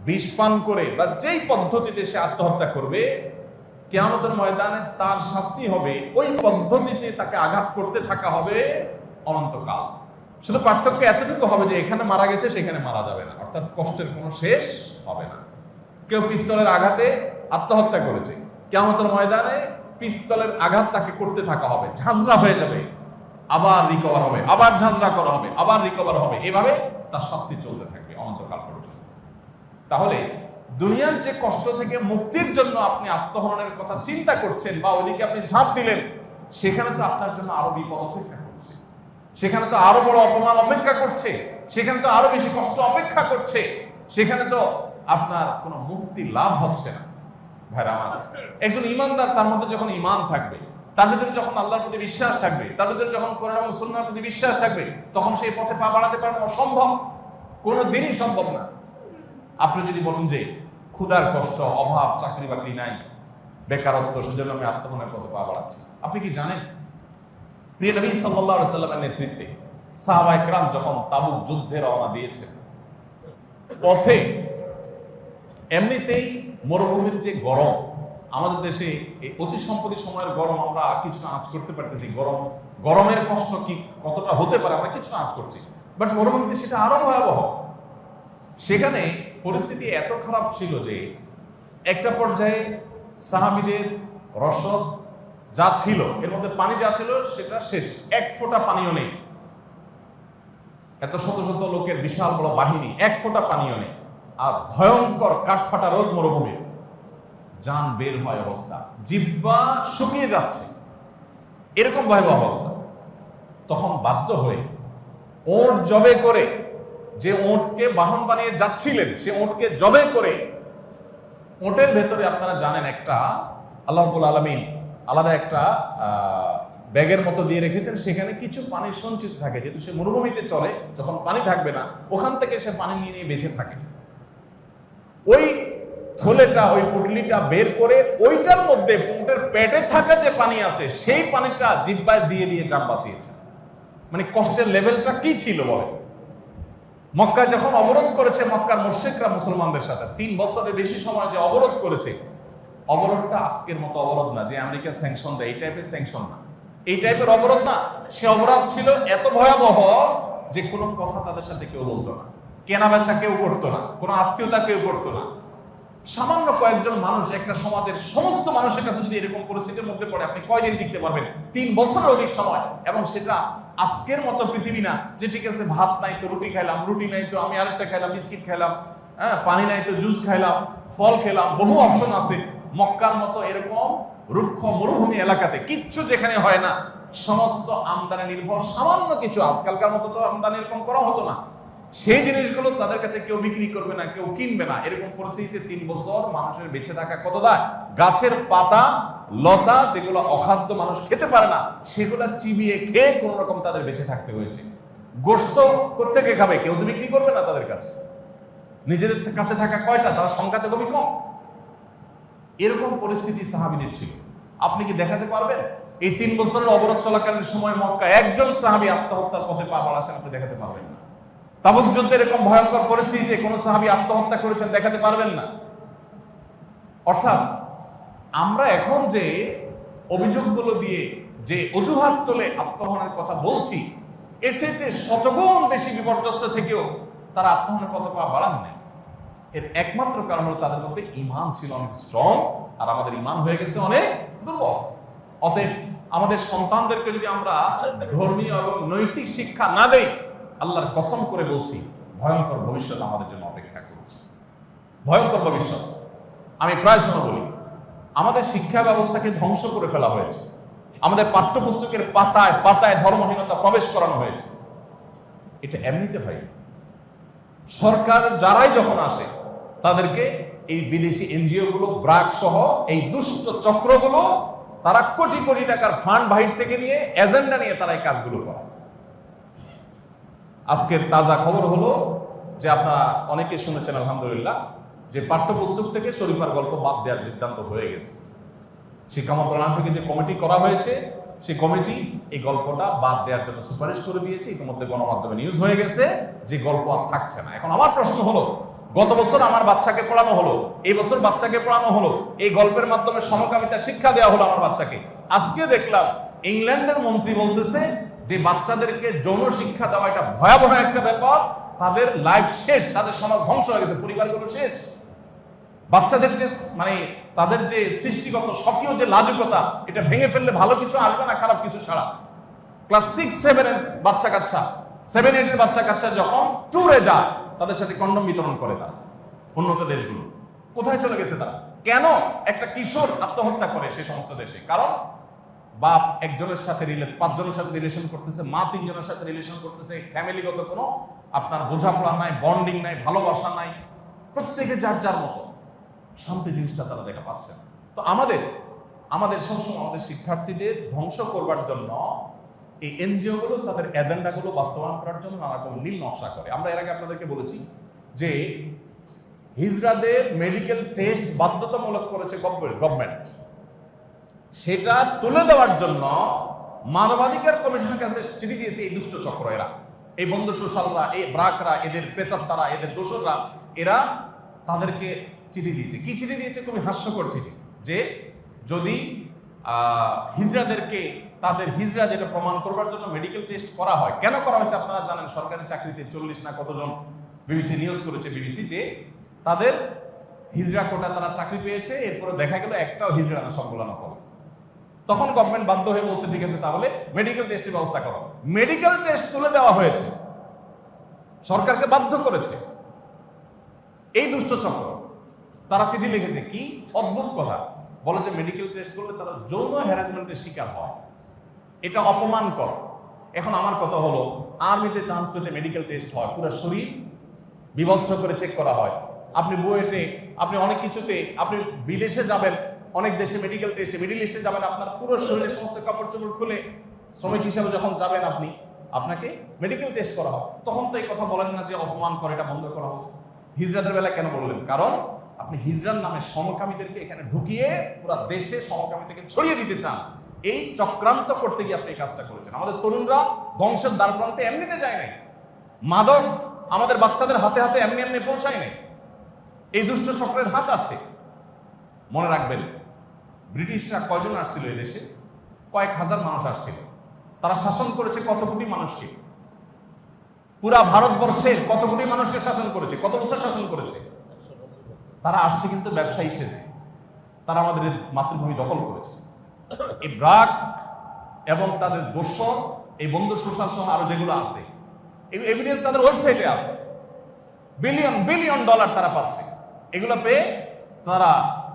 বিষ পান করে, বা যেই পদ্ধতিতে সে আত্মহত্যা করবে, কিয়ামতের ময়দানে তার শাস্তি হবে ওই পদ্ধতিতে তাকে আঘাত করতে থাকা হবে অনন্তকাল। শুধু পার্থক্য এতটুকু হবে যে এখানে মারা গেছে, সেখানে মারা যাবে না, অর্থাৎ কষ্টের কোনো শেষ হবে না। কেউ পিস্তলের আঘাতে আত্মহত্যা করেছে, কিয়ামতের ময়দানে পিস্তলের আঘাত তাকে করতে থাকা হবে, ঝাঁঝরা হয়ে যাবে, আবার রিকভার হবে, আবার ঝাঁঝরা করা হবে, আবার রিকভার হবে, এভাবে তার শাস্তি চলতে থাকবে অনন্তকাল পর্যন্ত। তাহলে দুনিয়ার যে কষ্ট থেকে মুক্তির জন্য আপনি আত্মহননের কথা চিন্তা করছেন, বা ওইদিকে আপনি ঝাঁপ দিলেন, সেখানে তো আপনার জন্য আরো বিপদ অপেক্ষা করছে, সেখানে তো আরো বড় অপমান অপেক্ষা করছে, সেখানে তো আরো বেশি কষ্ট অপেক্ষা করছে, সেখানে তো আপনার কোনো মুক্তি লাভ হচ্ছে না। ভাইরা আমার, একজন ইমানদার, তার মধ্যে যখন ইমান থাকবে, তার ভিতরে যখন আল্লাহর প্রতি বিশ্বাস থাকবে, তার ভিতরে যখন কোরআন এবং সুন্নাহর প্রতি বিশ্বাস থাকবে, তখন সেই পথে পা বাড়াতে পারবে অসম্ভব, কোনো দিনই সম্ভব না। আপনি যদি বলেন যে ক্ষুধার কষ্ট, অভাব, চাকরি বাকরি নাই, বেকারত্ব, সেজন্য আমি আত্মহননের পথে পা বাড়াচ্ছি, আপনি কি জানেন প্রিয় নবী সাল্লাল্লাহু আলাইহি ওয়াসাল্লামের নেতৃত্বে সাহাবায়ে কেরাম যখন তাবুক যুদ্ধে রওনা দিয়েছেন, পথে এমনিতেই মরুভূমির যে গরম, আমাদের দেশে এই অতি সম্প্রতি সময়ের গরম আমরা কিছুটা আঁচ করতে পারতেছি, গরমের কষ্ট কি কতটা হতে পারে আমরা কিছুটা আঁচ করছি, বাট মরুভূমিতে সেটা আরো ভয়াবহ। সেখানে পরিস্থিতি এত খারাপ ছিল যে একটা পর্যায়ে সাহাবীদের রসদ যা ছিল, এর মধ্যে পানি যা ছিল সেটা শেষ, এক ফোঁটা পানিও নেই। এত শত শত লোকের বিশাল বড় বাহিনী, এক ফোঁটা পানিও নেই, আর ভয়ঙ্কর কাঠফাটা রোদ মরুভূমির, জান বের হয় অবস্থা, জিহ্বা শুকিয়ে যাচ্ছে, এরকম ভয়াবহ অবস্থা। তখন বাধ্য হয়ে ওট জবে করে, যে ওটকে বাহন বানিয়ে যাচ্ছিলেন, সে ওটকে জবে করে, ওটের ভেতরে আপনারা জানেন একটা আল্লাহ রাব্বুল আলামিন আলাদা একটা ব্যাগের মতো দিয়ে রেখেছেন, সেখানে কিছু পানি সঞ্চিত থাকে, যেহেতু সে মরুভূমিতে চলে, যখন পানি থাকবে না ওখান থেকে সে পানি নিয়ে নিয়ে বেঁচে থাকে। ওই থলেটা, ওই পুটলিটা বের করে ওইটার মধ্যে উটের পেটে থাকা যে পানি আছে, সেই পানিটা জিহ্বায় দিয়ে দিয়ে জান বাঁচিয়েছে। মানে কষ্টের লেভেলটা কি ছিল বলে। মক্কা যখন অবরোধ করেছে, মক্কার মুশরিকরা মুসলমানদের সাথে 3 বছরের বেশি সময় যে অবরোধ করেছে, অবরোধটা আজকের মতো অবরোধ না যে আমেরিকা স্যাংশন দেয়, এই টাইপের স্যাংশন না, এই টাইপের অবরোধ না। সে অবরোধ ছিল এত ভয়াবহ যে কোনো কথা তাদের সাথে কেউ বলতো না, কেনা বেচা কেউ করতো না, কোনো আত্মীয়তা কেউ করতো না। সামান্য কয়েকজন মানুষ একটা সমাজের সমস্ত মানুষের কাছে যদি এরকম পরিস্থিতির মধ্যে পড়ে, আপনি কয়দিন টিকতে পারবেন? 3 বছরের অধিক সময়। এবং সেটা আজকের মতো পৃথিবী না যে ঠিক আছে ভাত নাই তো রুটি খাইলাম, রুটি নাই তো আমি আরেকটা খাইলাম, বিস্কিট খাইলাম, পানি নাই তো জুস খাইলাম, ফল খেলাম, বহু অপশন আছে। মক্কার মতো এরকম রুক্ষ মরুভূমি এলাকাতে কিচ্ছু যেখানে হয় না, সমস্ত আমদানি নির্ভর সামান্য কিছু, আজকালকার মতো তো আমদানি এরকম করা হতো না, সেই জিনিসগুলো তাদের কাছে কেউ বিক্রি করবে না, কেউ কিনবে না। এরকম পরিস্থিতিতে 3 বছর মানুষের বেঁচে থাকা কত দায়। গাছের পাতা লতা যেগুলো অখাদ্য মানুষ খেতে পারে না, সেগুলো চিবিয়ে খেয়ে কোন রকম তাদের বেঁচে থাকতে হয়েছে। গোশত কোত্থেকে খাবে? কেউ তো বিক্রি করবে না তাদের কাছে। নিজেদের কাছে থাকা কয়টা, তারা সংখ্যাতে খুবই কম। এরকম পরিস্থিতি সাহাবীদের ছিল। আপনি কি দেখাতে পারবেন এই 3 বছরের অবরোধ চলাকালীন সময় মক্কায় একজন সাহাবী আত্মহত্যার পথে পা বাড়াচ্ছেন? আপনি দেখাতে পারবেন না। তাবুক যুদ্ধে এরকম ভয়ঙ্কর পরিস্থিতিতে কোন সাহাবী আত্মহত্যা করেছেন? দেখাতে পারবেন না। অর্থাৎ আমরা এখন যে অভিযোগগুলো দিয়ে যে অজুহাত তুলে আত্মহননের কথা বলছি, এর চাইতে শতগুণ বেশি বিপর্যস্ত থেকেও তারা আত্মহননের পথে পা বাড়ান নাই। এর একমাত্র কারণ হলো তাদের মধ্যে ঈমান ছিল অনেক স্ট্রং, আর আমাদের ঈমান হয়ে গেছে অনেক দুর্বল। অতএব আমাদের সন্তানদেরকে যদি আমরা ধর্মীয় এবং নৈতিক শিক্ষা না দেই, আল্লাহর কসম করে বলছি ভয়ঙ্কর ভবিষ্যৎ আমাদের জন্য অপেক্ষা করছে। ভয়ঙ্কর ভবিষ্যৎ। আমি প্রায় সময় বলি, আমাদের শিক্ষা ব্যবস্থাকে ধ্বংস করে ফেলা হয়েছে। আমাদের পাঠ্যপুস্তকের পাতায় পাতায় ধর্মহীনতা প্রবেশ করানো হয়েছে। এটা এমনিতে হয়। সরকার যারাই যখন আসে তাদেরকে এই বিদেশি এনজিও গুলো, ব্রাক সহ এই দুষ্ট চক্রগুলো, তারা কোটি কোটি টাকার ফান্ড বাহির থেকে নিয়ে এজেন্ডা নিয়ে তারা এই কাজগুলো করে। আজকের তাজা খবর হলো যে আপনারা অনেকে শুনেছেন আলহামদুলিল্লাহ, যে পাঠ্যপুস্তক থেকে শরীফার গল্প বাদ দেওয়ার সিদ্ধান্ত হয়ে গেছে। শিক্ষা মন্ত্রণালয় থেকে যে কমিটি করা হয়েছে, সেই কমিটি এই গল্পটা বাদ দেওয়ার জন্য সুপারিশ করে দিয়েছে। ইতিমধ্যে গণমাধ্যমে নিউজ হয়ে গেছে যে গল্প আর থাকছে না। এখন আমার প্রশ্ন হলো, গত বছর আমার বাচ্চাকে পড়ানো হলো, এই বছর বাচ্চাকে পড়ানো হলো, এই গল্পের মাধ্যমে সমকামিতা শিক্ষা দেওয়া হলো আমার বাচ্চাকে। আজকে দেখলাম ইংল্যান্ডের মন্ত্রী বলতেছে যে বাচ্চাদেরকে যৌন শিক্ষা দেওয়া এটা ভয়াবহ একটা ব্যাপার, তাদের লাইফ শেষ, তাদের সমাজ ধ্বংস হয়ে গেছে, পরিবারগুলো শেষ। বাচ্চাদের যে মানে তাদের যে সৃষ্টিগত স্বকীয় যে লাজুকতা, এটা ভেঙে ফেললে ভালো কিছু আসবে না, খারাপ কিছু ছাড়া। ক্লাস 6-7 এর বাচ্চা কাচ্চা, 7-8 এর বাচ্চা কাচ্চা যখন ট্যুরে যায়, তাদের সাথে কন্ডম বিতরণ করে তারা। উন্নত দেশগুলো কোথায় চলে গেছে তারা? কেন একটা কিশোর আত্মহত্যা করে সেই সমস্ত দেশে? কারণ বাপ একজনের সাথে 5 জনের সাথে রিলেশন করতেছে, মা 3 জনের সাথে রিলেশন করতেছে, ফ্যামিলিগত কোনো আপনার বোঝাপড়া নাই, বন্ডিং নাই, ভালোবাসা নাই, প্রত্যেকে যার যার মতো। শান্তি জিনিসটা তারা দেখা পাচ্ছে না। তো আমাদের সবসময় আমাদের শিক্ষার্থীদের ধ্বংস করবার জন্য এই এনজিও গুলো তাদের এজেন্ডাগুলো বাস্তবায়ন করার জন্য নানা রকম নীল নকশা করে। আমরা এর আগে আপনাদেরকে বলেছি যে হিজড়াদের মেডিকেল টেস্ট বাধ্যতামূলক করেছে গভর্নমেন্ট। সেটা তুলে দেওয়ার জন্য মানবাধিকার কমিশনের কাছে চিঠি দিয়েছে এই দুষ্ট চক্র, এরা, এই বন্ধু সোশ্যালরা, এই ব্রাকরা, এদের প্রেতাত্মারা, এদের দোসররা, এরা তাদেরকে চিঠি দিয়েছে। কি চিঠি দিয়েছে? খুবই হাস্যকর চিঠি, যে যদি হিজড়াদেরকে তাদের হিজড়া যেটা প্রমাণ করবার জন্য মেডিকেল টেস্ট করা হয়। কেন করা হয়েছে আপনারা জানেন, সরকারি চাকরিতে 40 না কতজন, বিবিসি নিউজ করেছে, বিবিসি, যে তাদের হিজড়া কোটা তারা চাকরি পেয়েছে, এরপরে দেখা গেল একটাও হিজড়া না, সবগুলো নকল। তখন গভর্নমেন্ট বাধ্য হয়ে বলছে ঠিক আছে তাহলে মেডিকেল টেস্টের ব্যবস্থা করো। মেডিকেল টেস্ট তুলে দেওয়া হয়েছে, সরকারকে বাধ্য করেছে এই দুষ্ট চক্র। তারা চিঠি লিখেছে, কি অদ্ভুত কথা, বলে যে মেডিকেল টেস্ট করলে তারা যৌন হ্যারাসমেন্টের শিকার হয়, এটা অপমানকর। এখন আমার কথা হলো, আর্মিতে চান্স পেতে মেডিকেল টেস্ট হয়, পুরো শরীর বিবস্ত্র করে চেক করা হয়। আপনি বুয়েটে, আপনি অনেক কিছুতে, আপনি বিদেশে যাবেন, অনেক দেশে মেডিকেল টেস্টে, মিডল ইস্টে যাবেন, আপনার পুরো শরীরের সমস্ত কাপড় চোপড় খুলে শ্রমিক হিসাবে যখন যাবেন আপনি, আপনাকে মেডিকেল টেস্ট করা হয়। তখন তো এই কথা বলেন না যে অপমান করে, এটা বন্ধ করা হোক। হিজড়াদের বেলা কেন বললেন? কারণ আপনি হিজড়ার নামে সমকামীদেরকে এখানে ঢুকিয়ে পুরো দেশে সমকামী থেকে ছড়িয়ে দিতে চান। এই চক্রান্ত করতে গিয়ে আপনি এই কাজটা করেছেন। আমাদের তরুণরা ধ্বংসের দ্বার প্রান্তে এমনিতে যায় নাই, মাদক আমাদের বাচ্চাদের হাতে হাতে এমনি এমনি পৌঁছায় নাই, এই দুষ্ট চক্রের হাত আছে। মনে রাখবেন, ব্রিটিশরা কয়জন আসছিল এই দেশে? কয়েক হাজার মানুষ আসছিল। তারা শাসন করেছে কত কোটি মানুষকে? পুরা ভারতবর্ষের কত কোটি মানুষকে শাসন করেছে? কত বছর শাসন করেছে? তারা আসছে কিন্তু ব্যবসায়ী সেজে, তারা আমাদের মাতৃভূমি দখল করেছে। এই ব্রাক এবং তাদের দোসর, এই বন্ধু সোশ্যাল সহ আরো যেগুলো আছে, এই এভিডেন্স তাদের ওয়েবসাইটে আছে। বিলিয়ন বিলিয়ন ডলার তারা পাচ্ছে। এগুলো পেয়ে তারা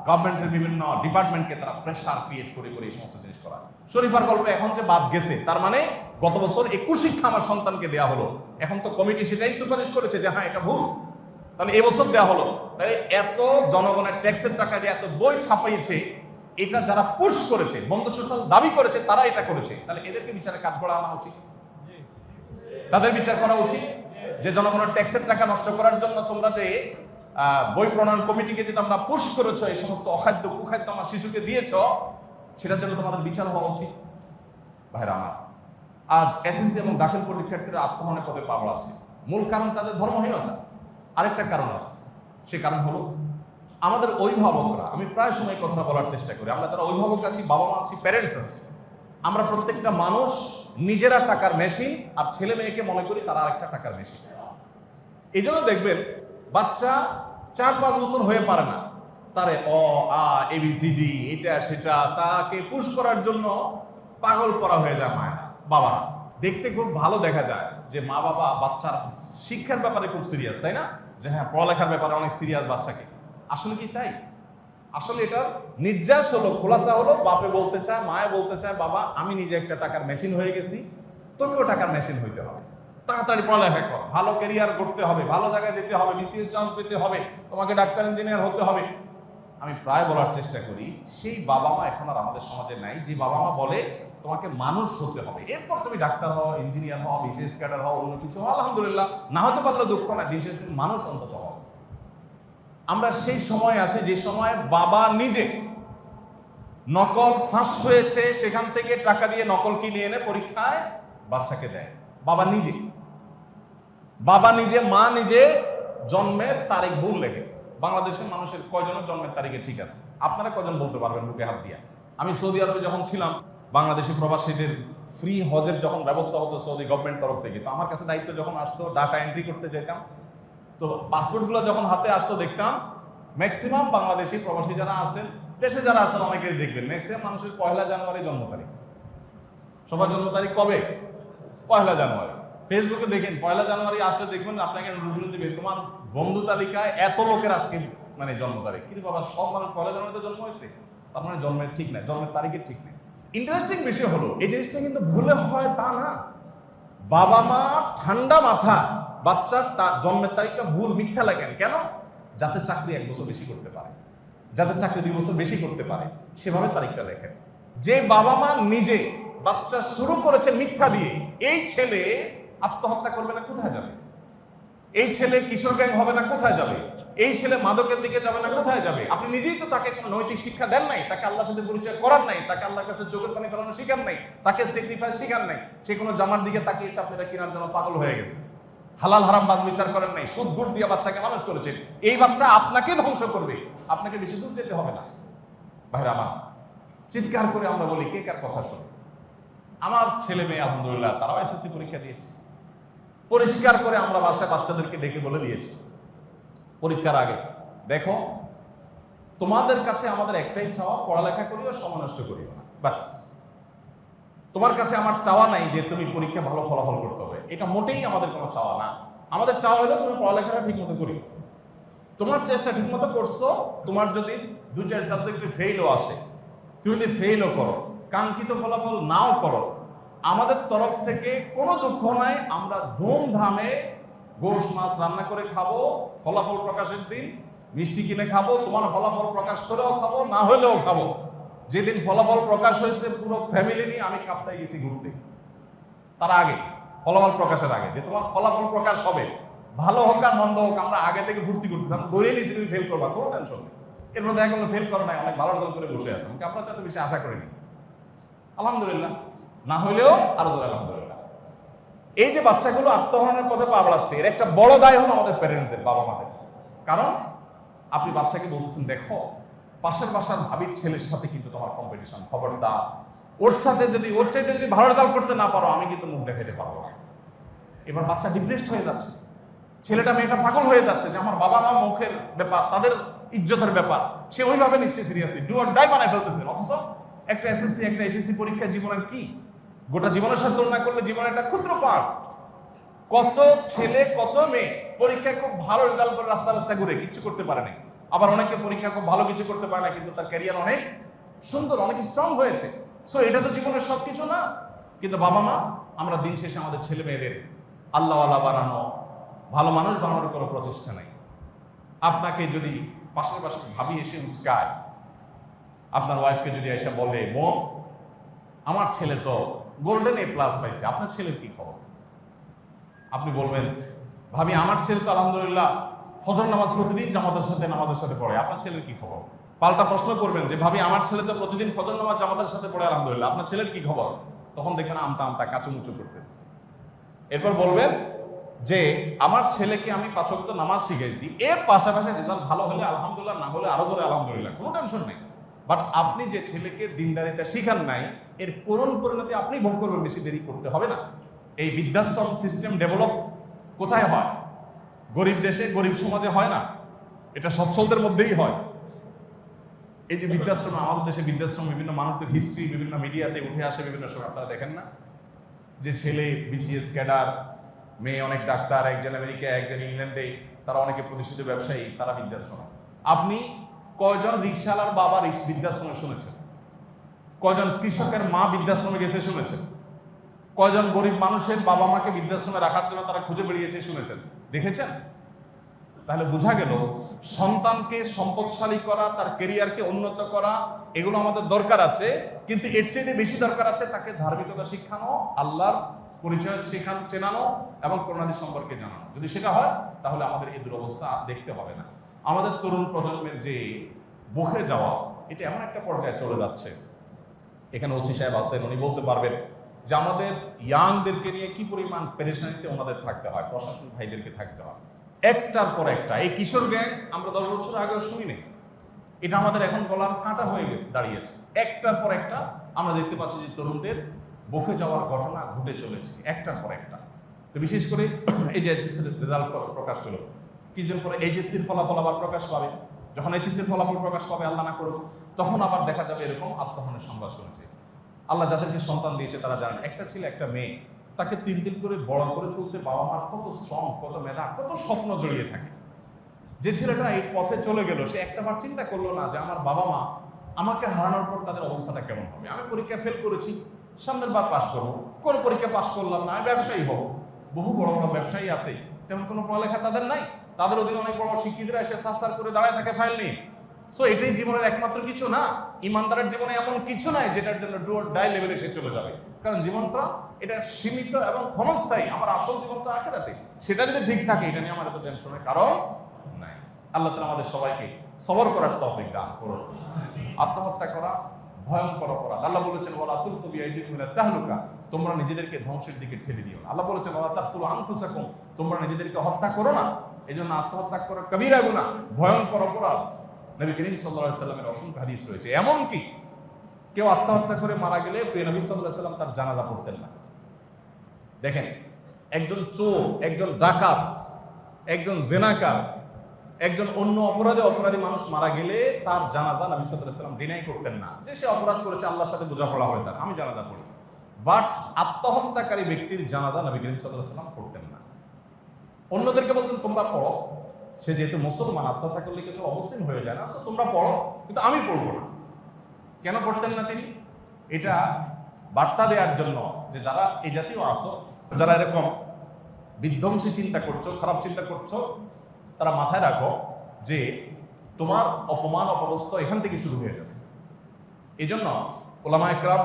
গভর্নমেন্টের বিভিন্ন ডিপার্টমেন্টকে তারা প্রেসার ক্রিয়েট করে করে এই সমস্ত জিনিস করা। শরীফার গল্প এখন যে বাদ গেছে, তার মানে গত বছর এই কুশিক্ষা আমার সন্তানকে দেওয়া হলো, এখন তো কমিটি সেটাই সুপারিশ করেছে যে হ্যাঁ এটা ভুল, তাহলে এবছর দেওয়া হলো। তাহলে এত জনগণের ট্যাক্সের টাকা যে এত বই ছাপাইছে, এটা যারা পুশ করেছে, বন্ধু সোশ্যাল দাবি করেছে, তারা এটা করেছে, তাহলে এদেরকে বিচারে কাঠগড়া আনা উচিত, তাদের বিচার করা উচিত। যে জনগণের ট্যাক্সের টাকা নষ্ট করার জন্য তোমরা যে বই প্রণয়ন কমিটিকে যে তোমরা পুশ করেছো, এই সমস্ত অখাদ্য কুখাদ্য আমার শিশুকে দিয়েছ, সেটার জন্য তোমাদের বিচার হওয়া উচিত। ভাইরা আমার, আজ এসএসসি এবং দাখিল পরীক্ষার্থীরা আত্মহননের পথে পা বাড়াচ্ছে, মূল কারণ তাদের ধর্মহীনতা। আরেকটা কারণ আছে, সে কারণ হলো আমাদের অভিভাবকরা। আমি প্রায় সময় কথা বলার চেষ্টা করি, আমরা যারা অভিভাবক আছি, বাবা মা আছি, প্যারেন্টস আছি, আমরা প্রত্যেকটা মানুষ নিজেরা টাকার মেশিন, আর ছেলে মেয়েকে মনে করি তারা আরেকটা টাকার মেশিন। এই জন্য দেখবেন বাচ্চা 4-5 বছর হয়ে পারে না, তারে অ আ ABCD এটা সেটা তাকে পুশ করার জন্য পাগল করা হয়ে যায় মায়েরা বাবারা। দেখতে খুব ভালো দেখা যায় যে মা বাবা বাচ্চার শিক্ষার ব্যাপারে খুব সিরিয়াস, তাই না? যে হ্যাঁ, পড়ালেখার ব্যাপারে অনেক সিরিয়াস বাচ্চাকে। আসলে কি তাই? আসলে এটার নির্যাস হলো, খোলাসা হলো, বাপে বলতে চায়, মায়ে বলতে চায়, বাবা আমি নিজে একটা টাকার মেশিন হয়ে গেছি, তোকেও টাকার মেশিন হইতে হবে, তাড়াতাড়ি পড়ালেখা কর, ভালো ক্যারিয়ার করতে হবে, ভালো জায়গায় যেতে হবে, BCS চান্স পেতে হবে, তোমাকে ডাক্তার ইঞ্জিনিয়ার হতে হবে। আমি প্রায় বলার চেষ্টা করি, সেই বাবা মা এখন আর আমাদের সমাজে নাই যে বাবা মা বলে তোমাকে মানুষ হতে হবে, এরপর তুমি ডাক্তার হও, ইঞ্জিনিয়ার হও, BCS ক্যাডার হও, অন্য কিছু হও, আলহামদুলিল্লাহ, না হতে পারলে দুঃখ না, দিন শেষে তুমি মানুষ অন্তত হও। আমরা সেই সময় আছি যে সময় বাবা নিজে নকল ফাঁস হয়েছে, সেখান থেকে টাকা দিয়ে নকল কিনে এনে পরীক্ষায় বাচ্চাকে দেয়। বাবা নিজে, মা নিজে জন্মের তারিখ ভুল লেখে। বাংলাদেশের মানুষের কয়জনের জন্মের তারিখে ঠিক আছে? আপনারা কয়জন বলতে পারবেন বুকে হাত দিয়া? আমি সৌদি আরবে যখন ছিলাম, বাংলাদেশি প্রবাসীদের ফ্রি হজের যখন ব্যবস্থা হতো সৌদি গভর্নমেন্ট তরফ থেকে, তো আমার কাছে দায়িত্ব যখন আসতো ডাটা এন্ট্রি করতে যেতাম, তো পাসপোর্টগুলো যখন হাতে আসতো দেখতাম ম্যাক্সিমাম বাংলাদেশি প্রবাসী যারা আছেন, দেশে যারা আছেন অনেকেই দেখবেন ম্যাক্সিমাম মানুষের 1 জানুয়ারি জন্ম তারিখ। সবার জন্ম তারিখ কবে? 1 জানুয়ারি। ফেসবুকে দেখেন 1 জানুয়ারি আসলে দেখবেন আপনাকে নোটিফিকেশন দিবে তোমার বন্ধু তালিকায় এত লোকের আজকে মানে জন্ম তারিখ। কিন্তু বাবা সব মানুষ 1 জানুয়ারিতে জন্ম হয়েছে, তার মানে জন্মের ঠিক নাই, জন্মের তারিখের ঠিক নেই। ইন্টারেস্টিং বিষয় হলো এই জিনিসটা কিন্তু ভুলে হয় তা না, বাবা মা ঠান্ডা মাথা বাচ্চার জন্মের তারিখটা ভুল মিথ্যা লেখেন কেন? যাতে চাকরি 1 বছর বেশি করতে পারে, যাতে চাকরি 2 বছর বেশি করতে পারে, সেভাবে তারিখটা লেখেন। যে বাবা মা নিজে বাচ্চা শুরু করেছেন মিথ্যা দিয়ে, এই ছেলে আত্মহত্যা করবে না কোথায় যাবে? এই ছেলে কিশোর গ্যাং হবে না কোথায় যাবে? এই ছেলে মাদকের দিকে যাবে না কোথায় যাবে? আপনি নিজেই তো তাকে কোনো নৈতিক শিক্ষা দেন নাই, তাকে আল্লাহর সাথে পরিচয় করার নাই, তাকে আল্লাহর কাছে চোখের পানি ফেলানো শিখার নাই, তাকে স্যাক্রিফাইস শিখার নাই। সে কোনো জামার দিকে তাকিয়েছে, আপনারা কেনার জন্য পাগল হয়ে গেছে। হালাল হারাম বাজ বিচার করেন নাই, সুদ ঘুষ দিয়ে বাচ্চাকে মানুষ করেছেন। এই বাচ্চা আপনাকে ধ্বংস করবে, আপনাকে বেশি দূর যেতে হবে না। ভাইরা আমার, চিৎকার করে আমরা বলি কে কার কথা শোনে? আমার ছেলে মেয়ে আলহামদুলিল্লাহ তারাও এসএসসি পরীক্ষা দিয়েছে। পরিষ্কার করে আমরা বাসায় বাচ্চাদেরকে ডেকে বলে দিয়েছি পরীক্ষার আগে, দেখো তোমাদের কাছে আমাদের একটাই চাওয়া, পড়ালেখা করিও, সময় নষ্ট করিও না, বাস। তোমার কাছে আমার চাওয়া নাই যে তুমি পরীক্ষা ভালো ফলাফল করতে হবে, এটা মোটেই আমাদের কোনো চাওয়া না। আমাদের চাওয়া হলো তুমি পড়ালেখাটা ঠিক মতো করিও, তোমার চেষ্টা ঠিক মতো করছো, তোমার যদি 2-4 সাবজেক্টে ফেইলও আসে, তুমি যদি ফেইলও করো, কাঙ্ক্ষিত ফলাফল নাও করো, আমাদের তরফ থেকে কোনো দুঃখ নাই, আমরা ধুমধামে গোশ মাছ রান্না করে খাবো, ফলাফল প্রকাশের দিন মিষ্টি কিনে খাবো, তোমার ফলাফল প্রকাশ করেও খাবো, না হলেও খাবো। যেদিন ফলাফল প্রকাশ হয়েছে পুরো ফ্যামিলি নিয়ে আমি কাপ্তায় গেছি ঘুরতে, তার আগে ফলাফল প্রকাশের আগে, যে তোমার ফলাফল প্রকাশ হবে, ভালো হোক আর মন্দ হোক, আমরা আগে থেকে ফুর্তি করতেছি, আমরা ধরে নিয়েছি তুমি ফেল করবা, কোনো টেনশন নেই। এরপর দেখা গেলো ফেল করো নাই, অনেক ভালো রেজাল্ট করে বসে আছে, আমরা তো এত বেশি আশা করিনি, আলহামদুলিল্লাহ, না হলেও আরো আলহামদুলিল্লাহ। এই যে বাচ্চাগুলো আত্মহননের পথে পা বাড়াচ্ছে, এর একটা বড় দায় হলো আমাদের প্যারেন্টদের, বাবা মাদের। কারণ আপনি বাচ্চাকে বলতেছেন দেখো পাশের বাসার ভাবির ছেলের সাথে কিন্তু তোমার কম্পিটিশন, খবরদার ওর চাইতে যদি ভালো রেজাল্ট করতে না পারো আমি কিন্তু মুখ দেখাতে পারবো না। এবার বাচ্চা ডিপ্রেসড হয়ে যাচ্ছে, ছেলেটা মেয়েটা পাগল হয়ে যাচ্ছে যে আমার বাবা মা মুখের ব্যাপার, তাদের ইজ্জতের ব্যাপার, সে ওইভাবে নিচ্ছে সিরিয়াসলি, ডু অর ডাই বানায় ফেলতেছে। অথচ একটা এসএসসি একটা এইচএসসি পরীক্ষা জীবনের কি, গোটা জীবনের সাথে তুলনা করলে জীবনের একটা ক্ষুদ্র পার্ট। কত ছেলে কত মেয়ে পরীক্ষায় খুব ভালো রেজাল্ট করে রাস্তা রাস্তা ঘুরে কিচ্ছু করতে পারে না, আবার অনেকে পরীক্ষা খুব ভালো কিছু করতে পারে না কিন্তু তার ক্যারিয়ার অনেক সুন্দর, অনেক স্ট্রং হয়েছে। সো এটা তো জীবনের সব কিছু না। কিন্তু বাবা মা আমরা দিন শেষে আমাদের ছেলে মেয়েদের আল্লাহওয়ালা বানানো, ভালো মানুষ বানানোর কোনো প্রচেষ্টা নাই। আপনাকে যদি পাশের ভাবি এসে উস্কায়, আপনার ওয়াইফকে যদি এসে বলে বোন আমার ছেলে তো গোল্ডেন A+ পাইছে, আপনার ছেলের কি খবর? আপনি বলবেন ভাবি আমার ছেলে তো আলহামদুলিল্লাহ ফজর নামাজ প্রতিদিন জামাতের সাথে নামাজের সাথে পড়ে, আপনার ছেলের কি খবর? পাল্টা প্রশ্ন করবেন যে ভাবি আমার ছেলে তো প্রতিদিন ফজর নামাজ জামাতের সাথে পড়ে আলহামদুলিল্লাহ, আপনার ছেলের কি খবর? তখন দেখবেন আমতা আমতা কাচুমুচু করতেছে। এরপর বলবেন যে আমার ছেলেকে আমি 5 ওয়াক্ত নামাজ শিখাইছি, এর পাশাপাশি রেজাল্ট ভালো হলে আলহামদুলিল্লাহ, না হলে আরো জোরে আলহামদুলিল্লাহ, কোনো টেনশন নেই। বাট আপনি যে ছেলেকে দিনদারিতা শিখান নাই, এর করুণ পরিণতি আপনি ভোগ করবেন, বেশি দেরি করতে হবে না। এই বৃদ্ধাশ্রম সিস্টেম ডেভেলপ কোথায় হয়? গরিব দেশে, গরিব সমাজে হয় না, এটা সচ্ছলদের মধ্যেই হয়। এই যে বৃদ্ধাশ্রম, আমাদের দেশে বৃদ্ধাশ্রম বিভিন্ন মানুষদের হিস্ট্রি বিভিন্ন মিডিয়াতে উঠে আসে বিভিন্ন সময়, আপনারা দেখেন না যে ছেলে বিসিএস ক্যাডার, মেয়ে অনেক ডাক্তার, একজন আমেরিকা, একজন ইংল্যান্ডে, তারা অনেকে প্রতিষ্ঠিত ব্যবসায়ী, তারা বৃদ্ধাশ্রম। আপনি কয়জন রিক্সাওয়ালার বাবা বৃদ্ধাশ্রমে শুনেছেন? কয়জন কৃষকের মা বৃদ্ধাশ্রমে গেছে শুনেছেন? কয়জন গরিব মানুষের বাবা মাকে বৃদ্ধাশ্রমে রাখার জন্য তারা খুঁজে বেরিয়েছে শুনেছেন? দেখেছেন? তাহলে বোঝা গেল সন্তানকে সম্পদশালী করা, তার কেরিয়ারকে উন্নত করা, এগুলো আমাদের দরকার আছে, কিন্তু এর চেয়ে বেশি দরকার আছে তাকে ধার্মিকতা শিখানো, আল্লাহর পরিচয় শেখানো, চেনানো এবং করোনাদি সম্পর্কে জানানো। যদি সেটা হয় তাহলে আমাদের এই দুরবস্থা দেখতে হবে না। আমাদের তরুণ প্রজন্মের যে বহে যাওয়া, এটা এমন একটা পর্যায়ে চলে যাচ্ছে, এখানে ওসি সাহেব আছেন, উনি বলতে পারবেন যে আমাদের ইয়াংদেরকে নিয়ে কি পরিমাণ পেরেশানিতে ওনাদের থাকতে হয়, প্রশাসন ভাইদেরকে থাকতে হয় একটার পর একটা। এই কিশোর গ্যাং আমরা 10 বছর আগেও শুনি নাই, এটা আমাদের এখন গলার কাঁটা হয়ে দাঁড়িয়েছে। একটার পর একটা আমরা দেখতে পাচ্ছি যে তরুণদের বকে যাওয়ার ঘটনা ঘটে চলেছে একটার পর একটা। তো বিশেষ করে এই যে এইচএসসির রেজাল্ট প্রকাশ পেল, কিছুদিন পরে এইচএসসির ফলাফল আবার প্রকাশ পাবে। যখন এইচএসসির ফলাফল প্রকাশ পাবে, আল্লাহ না করুক, তখন আবার দেখা যাবে এরকম আত্মহানের সংবাদ শুনেছে। আল্লাহ যাদেরকে সন্তান দিয়েছে তারা জানেন, একটা ছেলে একটা মেয়ে, তাকে 3 দিন করে বড় করে তুলতে বাবা মার কত শ্রম, কত মেধা, কত স্বপ্ন জড়িয়ে থাকে। যে ছেলেটা এই পথে চলে গেল, সে একটাবার চিন্তা করলো না যে আমার বাবা মা আমাকে হারানোর পর তাদের অবস্থাটা কেমন হবে। আমি পরীক্ষা ফেল করেছি, সামনের বার পাশ করবো, কোনো পরীক্ষা পাশ করলাম না, আমি ব্যবসায়ী হব। বহু বড় বড় ব্যবসায়ী আছে, তেমন কোনো পড়ালেখা তাদের নাই, তাদের অধীনে অনেক বড় শিক্ষিতরা এসে সার করে দাঁড়ায় থাকে ফাইল নিয়ে। সো এটাই জীবনের একমাত্র কিছু না। ইমানদারের জীবনে এমন কিছু নাই যেটার জন্য ডু অর ডাই লেভেলে সে চলে যাবে, কারণ জীবনটা এটা সীমিত এবং ক্ষণস্থায়ী। আমার আসল জীবনটা আখিরাতে, সেটা যদি ঠিক থাকে এটা নিয়ে আমার এত টেনশনের কারণ নাই। আল্লাহ তাআলা আমাদের সবাইকে সবর করার তৌফিক দান করুন। আত্মহত্যা করা ভয়ঙ্কর অপরাধ। আল্লাহ বলেছেন ওয়ালা তুলকু বিআইদিকুম ইলা তাহলুকা, তোমরা নিজেদেরকে ধ্বংসের দিকে ঠেলে দিও না। আল্লাহ বলেছেন ওয়ালা তাকতুলু আনফুসাকুম, তোমরা নিজেদেরকে হত্যা করো না। এজন্য আত্মহত্যা করা কবিরা গুনাহ, ভয়ঙ্কর অপরাধ। নবী করিম সাল্লাল্লাহু আলাইহি সাল্লামের অসংখ্য হাদিস রয়েছে। এমনকি কেউ আত্মহত্যা করে মারা গেলে প্রিয় নবী সাল্লাল্লাহু আলাইহি সাল্লাম তার জানাজা পড়তেন না। দেখেন, একজন চোর, একজন ডাকাত, একজন জেনাকার, একজন অন্য অপরাধী মানুষ মারা গেলে তার জানাজা নবী সাল্লাল্লাহু আলাইহি সাল্লাম ডিনাই করতেন না, যে সে অপরাধ করেছে, আল্লাহর সাথে বোঝাপড়া হয় তার, আমি জানাজা পড়ি। বাট আত্মহত্যাকারী ব্যক্তির জানাজা নবী করিম সাল্লাল্লাহু আলাইহি সাল্লাম পড়তেন না। অন্যদেরকে বলতেন তোমরা পড়ো, সে যেহেতু মুসলমান, আত্মহত্যা করলে কিন্তু অবস্থান হয়ে যায় না, সো তোমরা পড়ো, কিন্তু আমি পড়বো না। কেন পড়তেন না তিনি? এটা বার্তা দেওয়ার জন্য যে যারা এই জাতীয় আসো, যারা এরকম বিধ্বংসী চিন্তা করছো, খারাপ চিন্তা করছো, তারা মাথায় রাখো যে তোমার অপমান অপদস্থ এখান থেকে শুরু হয়ে যাবে। এই জন্য ওলামায়ে কেরাম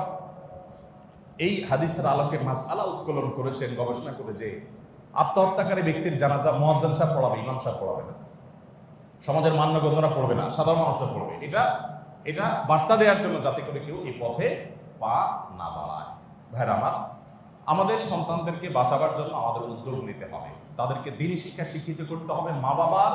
এই হাদিসের আলোকে মাসআলা উত্তোলন করেছেন, গবেষণা করে, যে আত্মহত্যাকারী ব্যক্তির জানাজা মুয়াজ্জিন সাহেব পড়াবে, ইমাম সাহেব পড়াবে না, সমাজের মান্যগণ্যরা পড়বে না, সাধারণ মানুষরা পড়বে। এটা বার্তা দেওয়ার জন্য, যাতে করে কেউ এই পথে পা না বাড়ায়। ভাইরা আমার, আমাদের সন্তানদেরকে বাঁচাবার জন্য আমাদের উদ্যোগ নিতে হবে, তাদেরকে দ্বীনি শিক্ষা শিক্ষিত করতে হবে। মা বাবার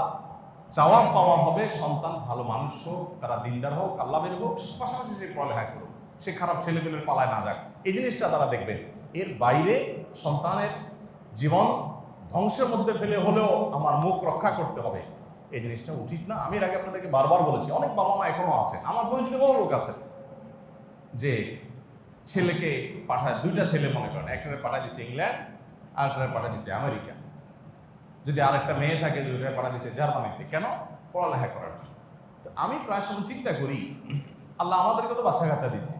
চাওয়া পাওয়া হবে সন্তান ভালো মানুষ হোক, তারা দিনদার হোক, আল্লাহবের হোক, পাশাপাশি সে পড়ালেখা করুক, সে খারাপ ছেলেপেলের পালায় না যাক, এই জিনিসটা তারা দেখবেন। এর বাইরে সন্তানের জীবন ধ্বংসের মধ্যে ফেলে হলেও আমার মুখ রক্ষা করতে হবে, এই জিনিসটা উচিত না। আমি এর আগে আপনাদেরকে বারবার বলেছি, অনেক বাবা মা এখনো আছেন, আমার পরিচিত বহু লোক আছেন, যে ছেলেকে পাঠায়, 2টা ছেলে মনে করেন, একটারে পাঠায় দিছে ইংল্যান্ড, আরেকটারে পাঠায় দিছে আমেরিকা। যদি আরেকটা মেয়ে থাকে, 2টারে পাঠায় দিছে জার্মানিতে। কেন? পড়ালেখা করার জন্য। তো আমি প্রায় সময় চিন্তা করি, আল্লাহ আমাদেরকে তো বাচ্চা কাচ্চা দিছে,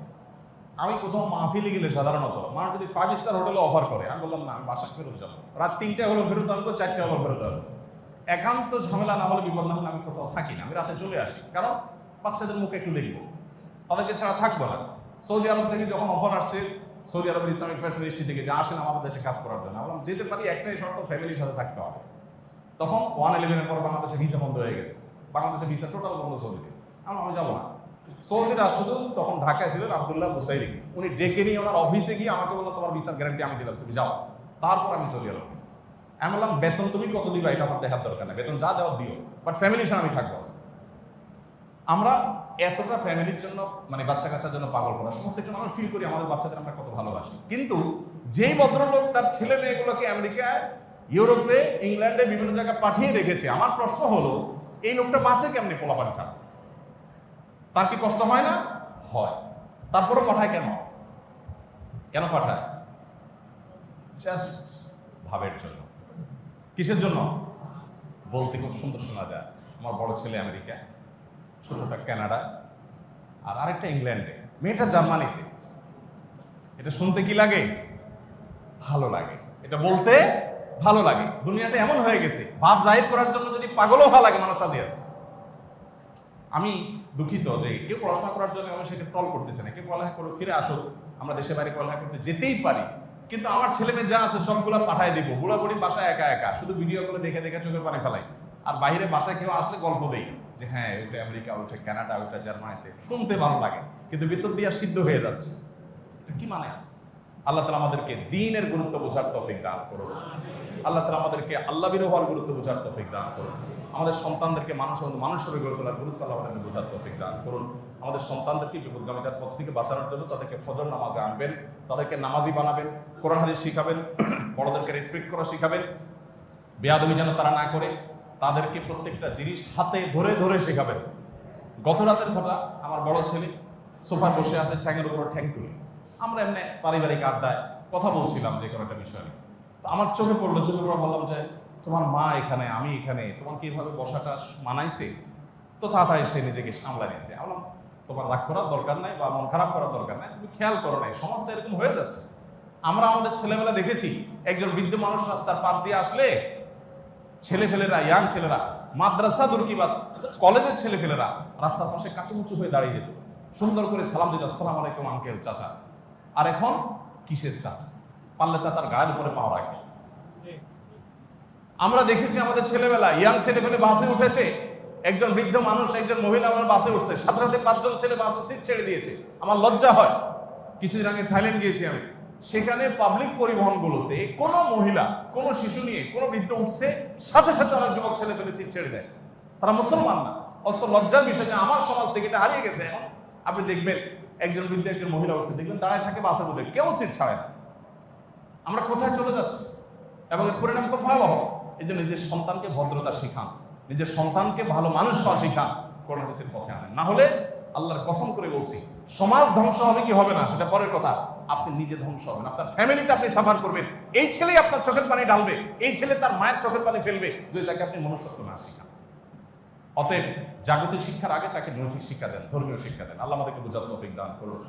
আমি কোথাও মাহফিলে গেলে সাধারণত মা যদি 5 স্টার হোটেলে অফার করে, আমি বললাম না, আমি বাসায় ফেরত যাবো, রাত 3টে হলেও ফেরত আসবো, 4টে হলেও ফেরত আসবো। একান্ত ঝামেলা না হলে, বিপদ না হলে আমি কোথাও থাকি না, আমি রাতে চলে আসি, কারণ বাচ্চাদের মুখে একটু দেখবো, তাদেরকে ছাড়া থাকবো না। সৌদি আরব থেকে যখন অফার আসছে, সৌদি আরবের ইসলামিক অ্যাফেয়ার্স মিনিস্ট্রি থেকে, যে আসেন আমাদের দেশে কাজ করার জন্য, আমরা যেতে পারি, একটাই শর্ত, ফ্যামিলির সাথে থাকতে হবে। তখন 111-এর পর বাংলাদেশে ভিসা বন্ধ হয়ে গেছে, বাংলাদেশে ভিসা টোটাল বন্ধ সৌদিতে। আমি যাবো না। সৌদি রাষ্ট্রদূত তখন ঢাকায় ছিলেন আব্দুল্লাহ বুসাইরি, উনি ডেকে নিয়ে ওনার অফিসে গিয়ে আমাকে বললো তোমার ভিসার গ্যারান্টি আমি দিলাম, তুমি যাও। তারপর আমি সৌদি আরব গেছি। আমি বললাম বেতন তুমি কত দিবা এটা আমার দেখার দরকার নেই, বেতন যা দেওয়ার দিও, বাট ফ্যামিলির সঙ্গে আমি থাকবো। আমরা এতটা ফ্যামিলির জন্য মানে বাচ্চা কাচ্চার জন্য পাগল করা, প্রত্যেকটা মানুষ ফিল করি আমাদের বাচ্চাদের আমরা কত ভালোবাসি। কিন্তু যেই ভদ্রলোক তার ছেলে মেয়েগুলোকে আমেরিকায়, ইউরোপে, ইংল্যান্ডে বিভিন্ন জায়গায় পাঠিয়ে রেখেছে, আমার প্রশ্ন হলো এই লোকটা বাঁচে কেমনি পোলাপান ছাড়া? তার কি কষ্ট হয় না? হয়। তারপরে পাঠায় কেন? কেন পাঠায়? জাস্ট ভাবের জন্য। কিসের জন্য? বলতে খুব সুন্দর শোনা যায়। আমার বড় ছেলে আমেরিকা, ছোটটা কানাডা, আর আরেকটা ইংল্যান্ডে, মেয়েটা জার্মানিতে। এটা শুনতে কি লাগে? ভালো লাগে। এটা বলতে ভালো লাগে। দুনিয়াটা এমন হয়ে গেছে, ভাব জাহির করার জন্য যদি পাগলও হওয়া লাগে মানুষ রাজি আছে। আমি দুঃখিত যে কেউ পড়াশোনা করার জন্য আমি সেটা ট্রল করতেছে না, কেউ পড়ালেখা করে ফিরে আসো, আমরা দেশে বাইরে পড়ালেখা করতে যেতেই পারি, কিন্তু আমার ছেলে মেয়ে যা আছে সবগুলো পাঠায় দিব। বুড়াবুড়ি বাসায় একা একা শুধু ভিডিও করে দেখে দেখে চোখের পানি ফেলাই, আর বাইরে বাসায় কেউ আসলে গল্প দেই যে হ্যাঁ ওইটা আমেরিকা, ওইটা কানাডা, ওইটা জার্মানিতে। শুনতে ভালো লাগে কিন্তু ভিতর দিয়া সিদ্ধ হয়ে যাচ্ছে। এটা কি মানে আছে? আল্লাহ তাআলা আমাদেরকে দ্বীনের গুরুত্ব বোঝার তৌফিক দান করুন। আল্লাহ তাআলা আমাদেরকে আল্লাহ বিরোধী হওয়ার গুরুত্ব বোঝার তৌফিক দান করুন। আমাদের সন্তানদেরকে মানুষের গড়ে তোলার গুরুত্ব আল্লাহ আমাদেরকে বোঝার তৌফিক দান করুন। আমাদের সন্তানদেরকে বিপদগামিতার পথ থেকে বাঁচানোর জন্য তাদেরকে ফজর নামাজে আনবেন, তাদেরকে নামাজি বানাবেন, কোরআন হাদিস শিখাবেন, বড়দেরকে রেসপেক্ট করা শিখাবেন, বেয়াদবি যেন তারা না করে, তাদেরকে প্রত্যেকটা জিনিস হাতে ধরে ধরে শেখাবেন। গত রাতের কথা, আমার বড় ছেলে সোফায় বসে আছে, ঠ্যাঙের উপর ঠ্যাং তুলে। আমরা এমনি পারিবারিক আড্ডায় কথা বলছিলাম যে কোনো একটা বিষয় নিয়ে। তো আমার চোখে পড়লো, চোখে পড়ে বললাম যে তোমার মা এখানে, আমি এখানে, তোমার কি এভাবে বসাটা মানাইছে? তো তাড়াতাড়ি সে নিজেকে সামলা নিয়েছে। বললাম তোমার রাগ করার দরকার নাই বা মন খারাপ করার দরকার নাই, তুমি খেয়াল করো নাই, সমাজটা এরকম হয়ে যাচ্ছে। আমরা আমাদের ছেলেবেলা দেখেছি, একজন বৃদ্ধ মানুষ রাস্তার পার দিয়ে আসলে ছেলেফেলেরা, ইয়াং ছেলেরা, মাদ্রাসা দুর্কিবাদ কলেজের ছেলেফেলেরা রাস্তার পাশে কাচুমুচু হয়ে দাঁড়িয়ে যেত, সুন্দর করে সালাম দিত, আসসালামু আলাইকুম আঙ্কেল, চাচা। আর এখন কিসের চাচা? পারলে চাচার গায়ের উপরে পাও রাখে। আমরা দেখেছি আমাদের ছেলেবেলা, ইয়াং ছেলেপেলে বাসে উঠেছে, একজন বৃদ্ধ মানুষ, একজন মহিলা আমার বাসে উঠছে, সাথে সাথে 5 জন ছেলে বাসে সিট ছেড়ে দিয়েছে। আমার লজ্জা হয়। কিছুদিন আগে থাইল্যান্ড গিয়েছি আমি, সেখানে পাবলিক পরিবহনগুলোতে কোনো মহিলা, কোনো শিশু নিয়ে কোনো বৃদ্ধ উঠছে, সাথে সাথে অনেক যুবক ছেলে ফেলে সিট ছেড়ে দেয়। তারা মুসলমান না, অথচ লজ্জার বিষয় যে আমার সমাজ থেকে এটা হারিয়ে গেছে। এখন আপনি দেখবেন একজন বৃদ্ধ একজন মহিলা উঠছে, দেখবেন দাঁড়ায় থাকে বাসের মধ্যে, কেউ সিট ছাড়ে না। আমরা কোথায় চলে যাচ্ছি? এবং এর পরিণাম খুব ভয়াবহ। এই জন্য নিজের সন্তানকে ভদ্রতা শিখান, নিজের সন্তানকে ভালো মানুষ হওয়া শিখান, কোরআন হাদিসের পথে আনেন। না হলে আল্লাহর কসম করে বলছি, সমাজ ধ্বংস হবে কি হবে না সেটা পরের কথা, আপনি নিজে ধ্বংস হবেন, আপনার ফ্যামিলিতে আপনি সাফার করবেন। এই ছেলেই আপনার চোখের পানি ঢালবে, এই ছেলে তার মায়ের চোখের পানি ফেলবে যদি তাকে আপনি মনুষ্যত্ব না শিখান। অতএব জাগতিক শিক্ষার আগে তাকে নৈতিক শিক্ষা দেন, ধর্মীয় শিক্ষা দেন। আল্লাহ আমাদেরকে বুঝার তৌফিক দান করুন।